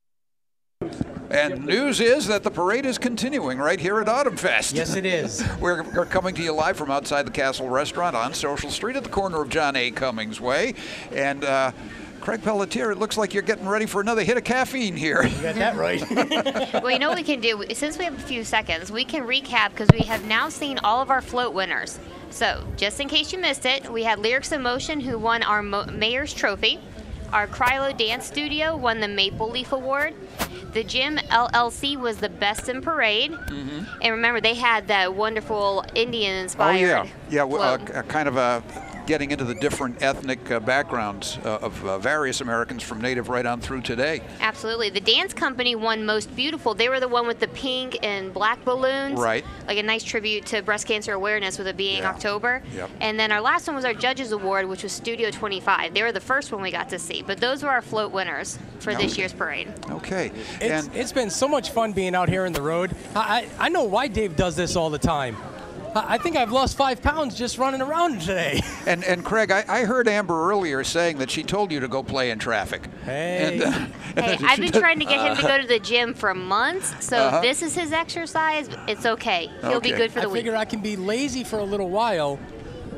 And news is that the parade is continuing right here at Autumnfest. Yes, it is. We're coming to you live from outside the Castle Restaurant on Social Street at the corner of John A. Cummings Way. And Craig Pelletier, it looks like you're getting ready for another hit of caffeine here. You got that right. Well, you know what we can do? Since we have a few seconds, we can recap because we have now seen all of our float winners. So, just in case you missed it, we had Lyrics in Motion, who won our Mayor's Trophy. Our Krylo Dance Studio won the Maple Leaf Award. The Gym LLC was the best in parade. Mm-hmm. And remember, they had that wonderful Indian-inspired kind of a getting into the different ethnic backgrounds of various Americans from Native right on through today. Absolutely. The dance company won Most Beautiful. They were the one with the pink and black balloons. Right. Like a nice tribute to breast cancer awareness with it being October. Yep. And then our last one was our Judges Award, which was Studio 25. They were the first one we got to see. But those were our float winners for this year's parade. Okay. It's been so much fun being out here in the road. I know why Dave does this all the time. I think I've lost 5 pounds just running around today. And Craig, I heard Amber earlier saying that she told you to go play in traffic. Hey. Hey, I've been trying to get him to go to the gym for months, so if this is his exercise, it's okay. He'll be good for the week. I figure I can be lazy for a little while.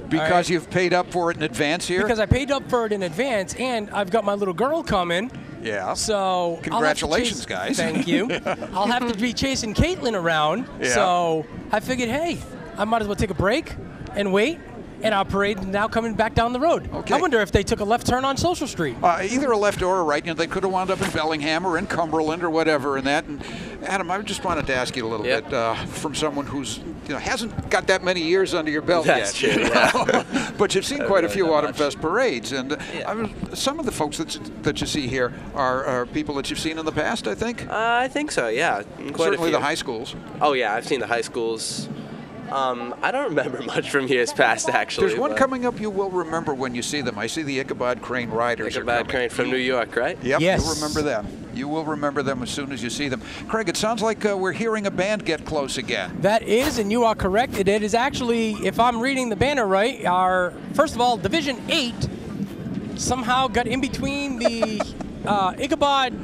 Because you've paid up for it in advance here? Because I paid up for it in advance, and I've got my little girl coming. Yeah. So congratulations, guys. Thank you. I'll have to be chasing Caitlin around. Yeah. So I figured, hey, I might as well take a break and wait, and our parade now coming back down the road. Okay. I wonder if they took a left turn on Social Street. Either a left or a right. You know, they could have wound up in Bellingham or in Cumberland or whatever. And Adam, I just wanted to ask you a little bit from someone who's hasn't got that many years under your belt That's yet. True, yeah. But you've seen quite a few Autumnfest parades, and some of the folks that you see here are people that you've seen in the past. I think. I think so. Yeah. Certainly the high schools. Oh yeah, I've seen the high schools. I don't remember much from years past, actually. There's one coming up you will remember when you see them. I see the Ichabod Crane Riders. Ichabod Crane from New York, right? Yep, yes. You'll remember them. You will remember them as soon as you see them. Craig, it sounds like we're hearing a band get close again. That is, and you are correct. It is actually, if I'm reading the banner right, our, first of all, Division 8 somehow got in between the Ichabod,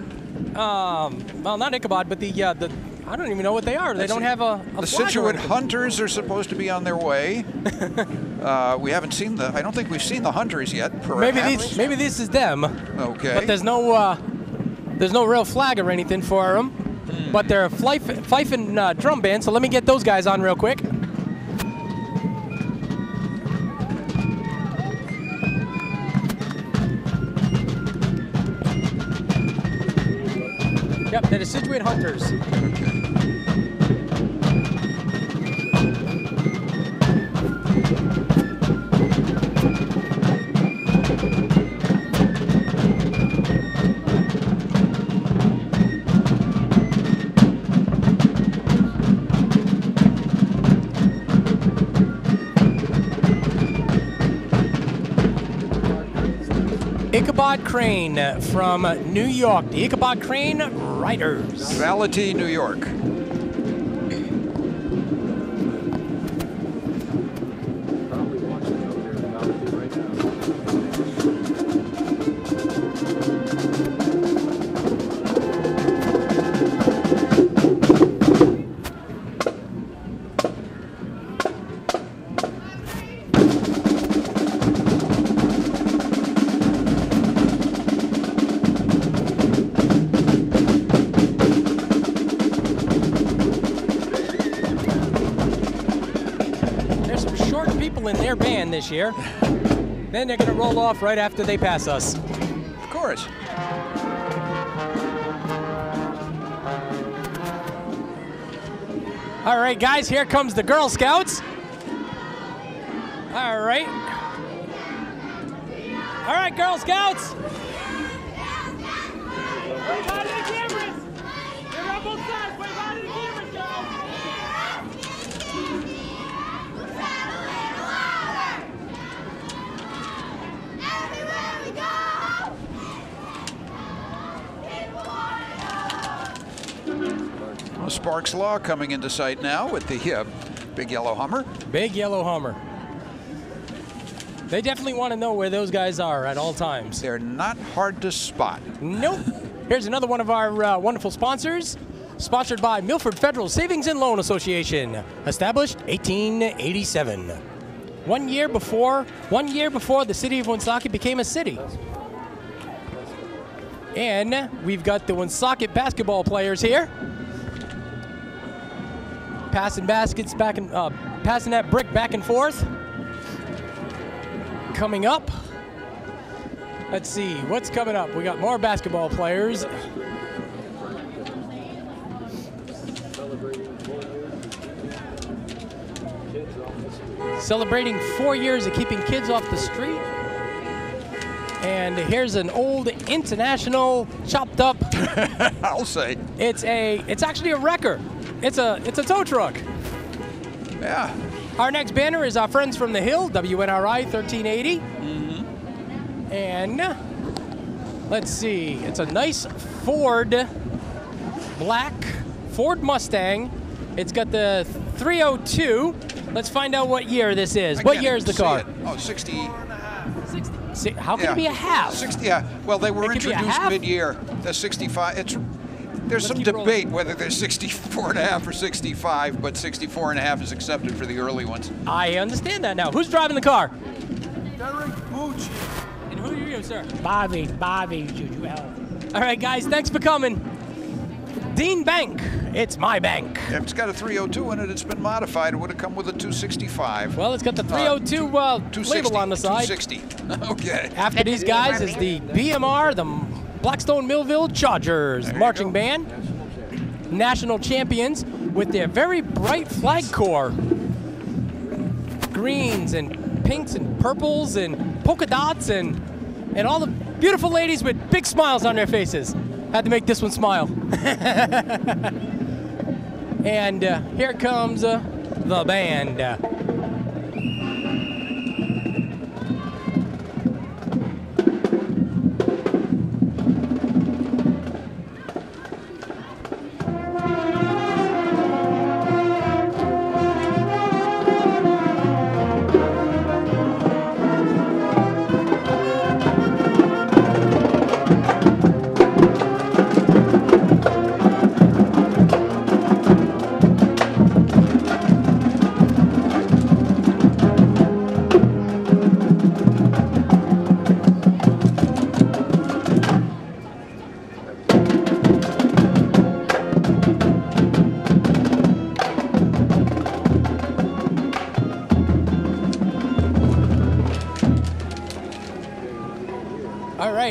well, not Ichabod, but the I don't even know what they are. They don't have a The flag Situate Hunters are supposed to be on their way. We haven't seen I don't think we've seen the Hunters yet. Perhaps. Maybe this is them. Okay. But there's no real flag or anything for them. But they're a fife and drum band. So let me get those guys on real quick. Yep, they're the Situate Hunters. Ichabod Crane from New York, the Ichabod Crane Riders. Valety, New York. In their band this year. Then they're going to roll off right after they pass us. Of yours. All right, guys, here comes the Girl Scouts. All right. All right, Girl Scouts. Wave out of the cameras. They're on both sides. Wave out of the cameras, Well, Sparks Law coming into sight now with the big yellow Hummer. Big yellow Hummer. They definitely want to know where those guys are at all times. They're not hard to spot. Nope. Here's another one of our wonderful sponsors, sponsored by Milford Federal Savings and Loan Association, established 1887. 1 year before the city of Woonsocket became a city. And we've got the Woonsocket basketball players here, passing baskets back and passing that brick back and forth. Coming up, let's see what's coming up. We got more basketball players. Celebrating 4 years of keeping kids off the street. And here's an old International chopped up. I'll say. It's actually a wrecker. It's a tow truck. Yeah. Our next banner is our friends from the Hill, WNRI 1380. And let's see, it's a nice black Ford Mustang. It's got the 302. Let's find out what year this is. What year is the car? Oh, 60. How can it be a half? 60. Well, they were introduced mid-year. The 65. There's some debate whether they're 64.5 or 65, but 64.5 is accepted for the early ones. I understand that now. Who's driving the car? Derek Mooch. And who are you, sir? Bobby, Juju. All right, guys, thanks for coming. Dean Bank, it's my bank. If it's got a 302 in it, it's been modified. It would have come with a 265. Well, it's got the 302 label on the side. 260. Okay. After these guys is the BMR, the Blackstone Millville Chargers marching band, national champions with their very bright flag corps. Greens and pinks and purples and polka dots and all the beautiful ladies with big smiles on their faces. Had to make this one smile. And here comes the band.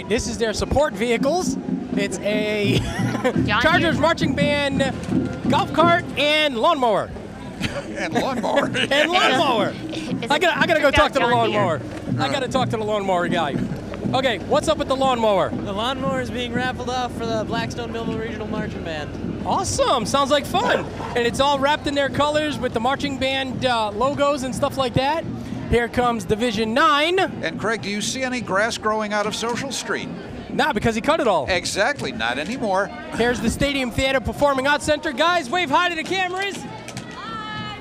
This is their support vehicles. It's a Chargers marching band, golf cart, and lawnmower. And lawnmower. And lawnmower. I gotta go talk to the lawnmower. I gotta talk to the lawnmower guy. Okay, what's up with the lawnmower? The lawnmower is being raffled off for the Blackstone Millville Regional Marching Band. Awesome, sounds like fun. And it's all wrapped in their colors with the marching band logos and stuff like that. Here comes Division 9. And Craig, do you see any grass growing out of Social Street? Nah, because he cut it all. Exactly, not anymore. Here's the Stadium Theater Performing Arts Center. Guys, wave hi to the cameras. Hi.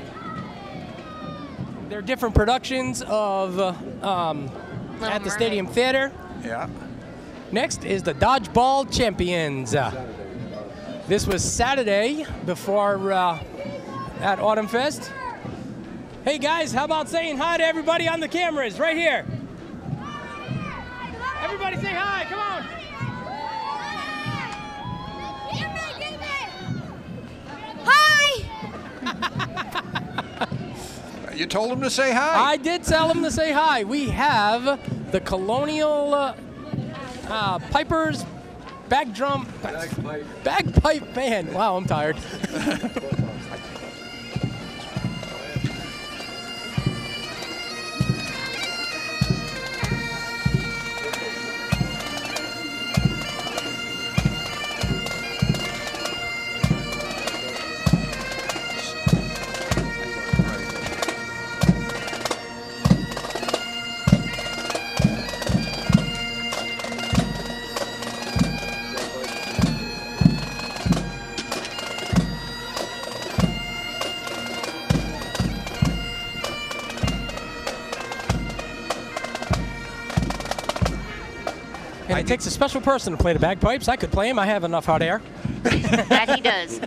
There are different productions of at the Stadium Theater. Yeah. Next is the Dodgeball Champions. This was Saturday before at Autumnfest. Hey guys, how about saying hi to everybody on the cameras right here? Everybody say hi, come on. Hi! You told him to say hi. I did tell him to say hi. We have the Colonial Pipers, bagpipe band. Wow, I'm tired. And it takes a special person to play the bagpipes. I could play them. I have enough hot air. That he does.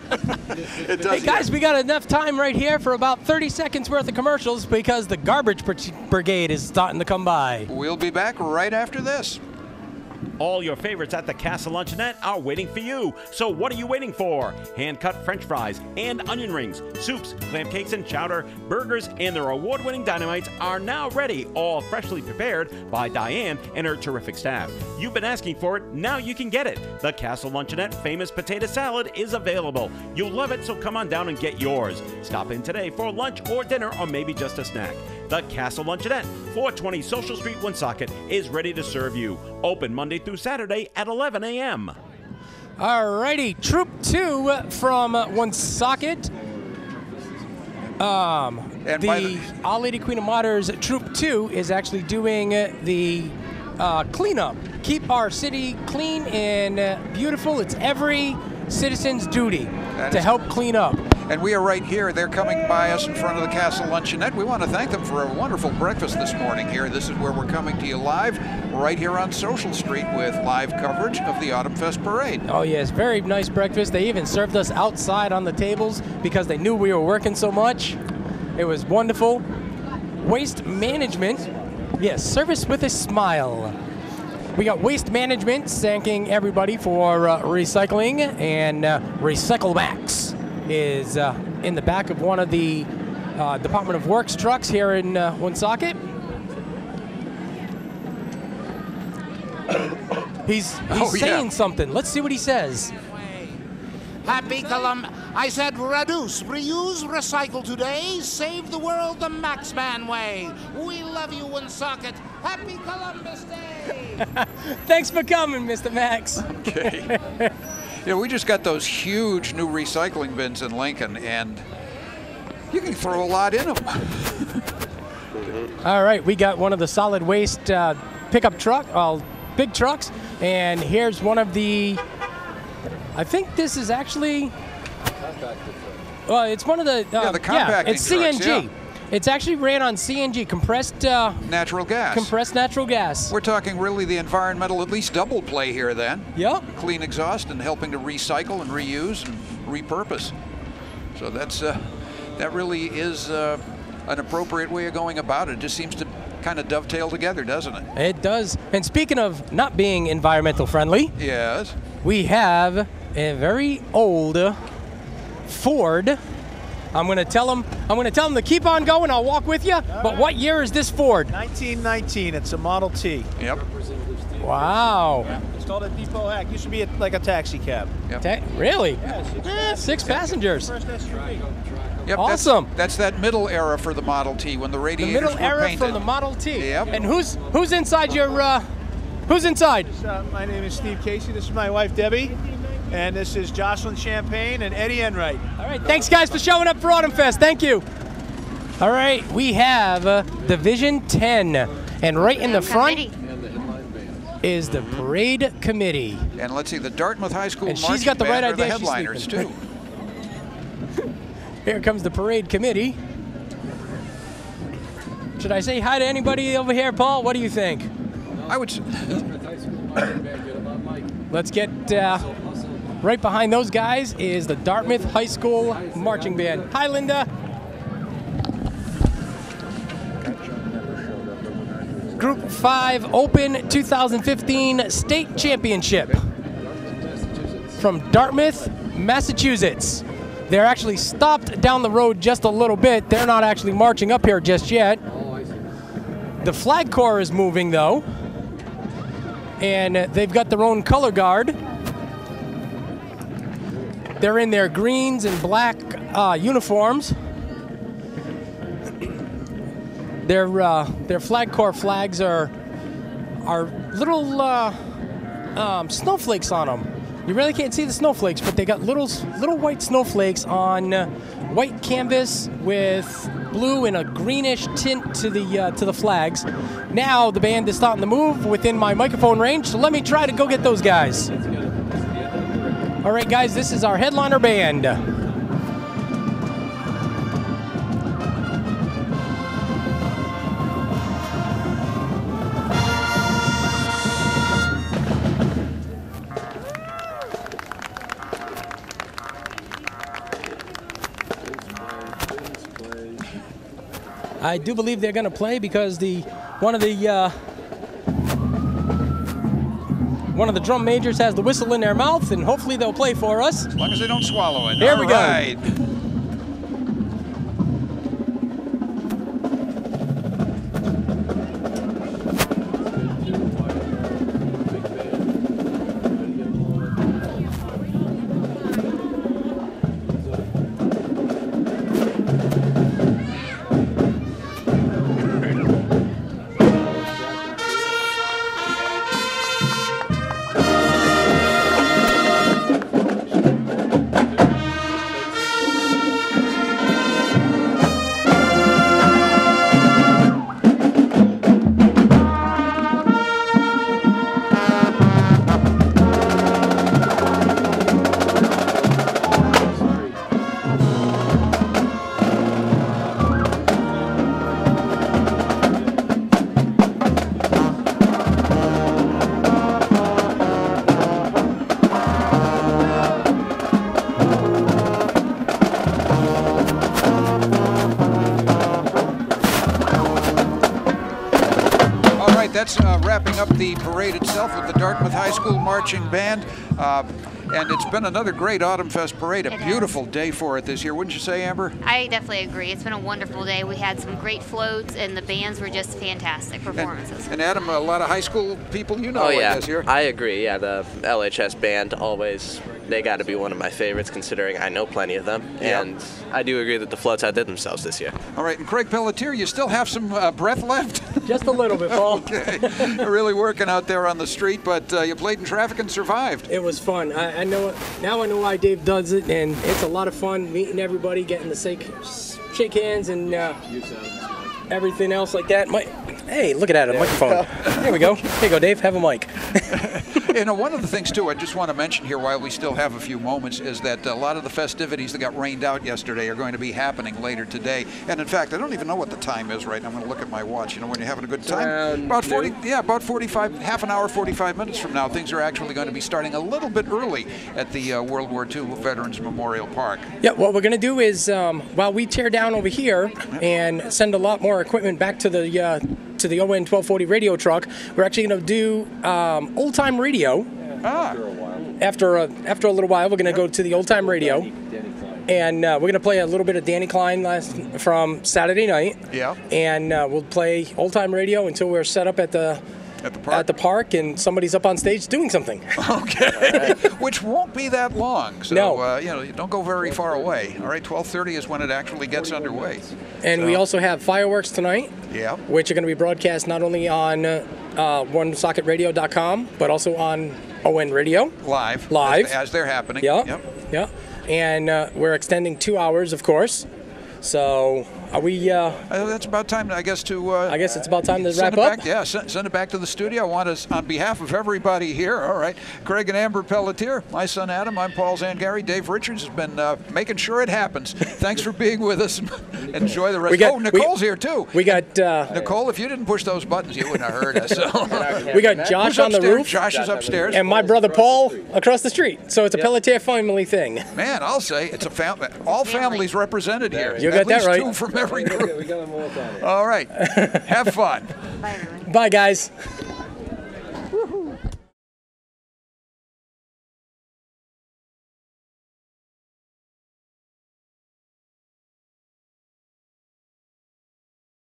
It does. Hey guys, we got enough time right here for about 30 seconds worth of commercials because the garbage brigade is starting to come by. We'll be back right after this. All your favorites at the Castle Luncheonette are waiting for you. So what are you waiting for? Hand-cut French fries and onion rings, soups, clam cakes and chowder, burgers, and their award-winning dynamites are now ready, all freshly prepared by Diane and her terrific staff. You've been asking for it, now you can get it. The Castle Luncheonette famous potato salad is available. You'll love it, so come on down and get yours. Stop in today for lunch or dinner or maybe just a snack. The Castle Luncheonette, 420 Social Street, Woonsocket, is ready to serve you. Open Monday through Saturday at 11 a.m. Alrighty, Troop 2 from Woonsocket. The Our Lady Queen of Martyrs Troop 2 is actually doing the cleanup. Keep our city clean and beautiful. It's every citizen's duty to help clean up. And we are right here. They're coming by us in front of the Castle Luncheonette. We want to thank them for a wonderful breakfast this morning here. This is where we're coming to you live, right here on Social Street with live coverage of the Autumnfest Parade. Oh yes, very nice breakfast. They even served us outside on the tables because they knew we were working so much. It was wonderful. Waste management. Yes, service with a smile. We got Waste Management thanking everybody for recycling, and Recycle Max is in the back of one of the Department of Works trucks here in Woonsocket. He's saying something. Let's see what he says. Happy Colum. I said reduce, reuse, recycle today. Save the world the Maxman way. We love you, Woonsocket. Happy Columbus Day. Thanks for coming, Mr. Max. Okay. You know, we just got those huge new recycling bins in Lincoln, and you can throw a lot in them. All right, we got one of the solid waste pickup big trucks, and here's one of the, I think this is actually, it's one of the, the compacting it's trucks, CNG. yeah. It's actually ran on CNG, compressed natural gas. Compressed natural gas. We're talking really the environmental, at least double play here then. Yep. Clean exhaust and helping to recycle and reuse and repurpose. So that's that really is an appropriate way of going about it. It just seems to kind of dovetail together, doesn't it? It does. And speaking of not being environmental friendly, yes, we have a very old Ford. I'm going to tell them to keep on going. I'll walk with you. But what year is this Ford? 1919. It's a Model T. Yep. Wow. Yeah. It's called a depot hack. Used to be like a taxi cab. Yep. Really? Yes. 6 passengers. First SUV. Yep, awesome. That's that middle era for the Model T when the radiators were painted. The middle era from the Model T. Yep. And who's inside your? Who's inside? My name is Steve Casey. This is my wife Debbie. And this is Jocelyn Champagne and Eddie Enright. All right, thanks guys for showing up for Autumnfest. Thank you. All right, we have Division 10, and right in the front is the parade committee. And let's see, the Dartmouth High School and marching she's got the right band are idea. the headliners too. Here comes the parade committee. Should I say hi to anybody over here, Paul? What do you think? I would. Let's get. Right behind those guys is the Dartmouth High School Marching Band. Hi, Linda. Group 5 Open 2015 State Championship from Dartmouth, Massachusetts. They're actually stopped down the road just a little bit. They're not actually marching up here just yet. The flag corps is moving, though. And they've got their own color guard. They're in their greens and black uniforms. Their flag corps flags are little snowflakes on them. You really can't see the snowflakes, but they got little white snowflakes on white canvas with blue and a greenish tint to the flags. Now the band is starting to move within my microphone range, so let me try to go get those guys. All right, guys, this is our headliner band. I do believe they're going to play because one of the drum majors has the whistle in their mouth, and hopefully they'll play for us. As long as they don't swallow it. Here we go. Right. That's wrapping up the parade itself with the Dartmouth High School Marching Band. And it's been another great Autumnfest parade. A beautiful day for it this year. Wouldn't you say, Amber? I definitely agree. It's been a wonderful day. We had some great floats, and the bands were just fantastic performances. And Adam, a lot of high school people you know this year. I agree. Yeah, the LHS band always, they got to be one of my favorites considering I know plenty of them. Yeah. And I do agree that the floats outdid themselves this year. All right, and Craig Pelletier, you still have some breath left? Just a little bit, Paul. Okay. You're really working out there on the street, but you played in traffic and survived. It was fun. I know it. Now I know why Dave does it, and it's a lot of fun meeting everybody, getting to shake hands and everything else like that. Hey, look at that, a microphone. There we go. Here you go, Dave. Have a mic. You know, one of the things, too, I just want to mention here while we still have a few moments is that a lot of the festivities that got rained out yesterday are going to be happening later today. And, in fact, I don't even know what the time is right now. I'm going to look at my watch. You know, when you're having a good time? About 40, about 45, half an hour, 45 minutes from now, things are actually going to be starting a little bit early at the World War II Veterans Memorial Park. Yeah, what we're going to do is, while we tear down over here and send a lot more equipment back to the ON 1240 radio truck, we're actually going to do old time radio. After a little while, we're going to go to the old time radio, and we're going to play a little bit of Danny Klein from Saturday night. Yeah. And we'll play old time radio until we're set up at the park and somebody's up on stage doing something. Okay. Which won't be that long. So, no. You know, you don't go very far away. All right, 12:30 is when it actually gets underway. And we also have fireworks tonight. Yeah. Which are going to be broadcast not only on OneSocketRadio.com, but also on ON Radio. Live. As they're happening. Yeah. Yeah. And we're extending 2 hours, of course. So are we? That's about time, I guess, to. I guess it's about time to wrap up. Send it back to the studio. I want us, on behalf of everybody here. All right, Craig and Amber Pelletier, my son Adam. I'm Paul Zangari. Dave Richards has been making sure it happens. Thanks for being with us. Enjoy the rest. Nicole's here too. We got Nicole. If you didn't push those buttons, you wouldn't have heard us. So. We got Josh on the roof. Josh is upstairs, and my brother Paul across the street. So it's a Pelletier family thing. Man, I'll say it's a family. All families represented here. You got that right. 2 from every group. All right. Have fun. Bye, everyone. Bye, guys.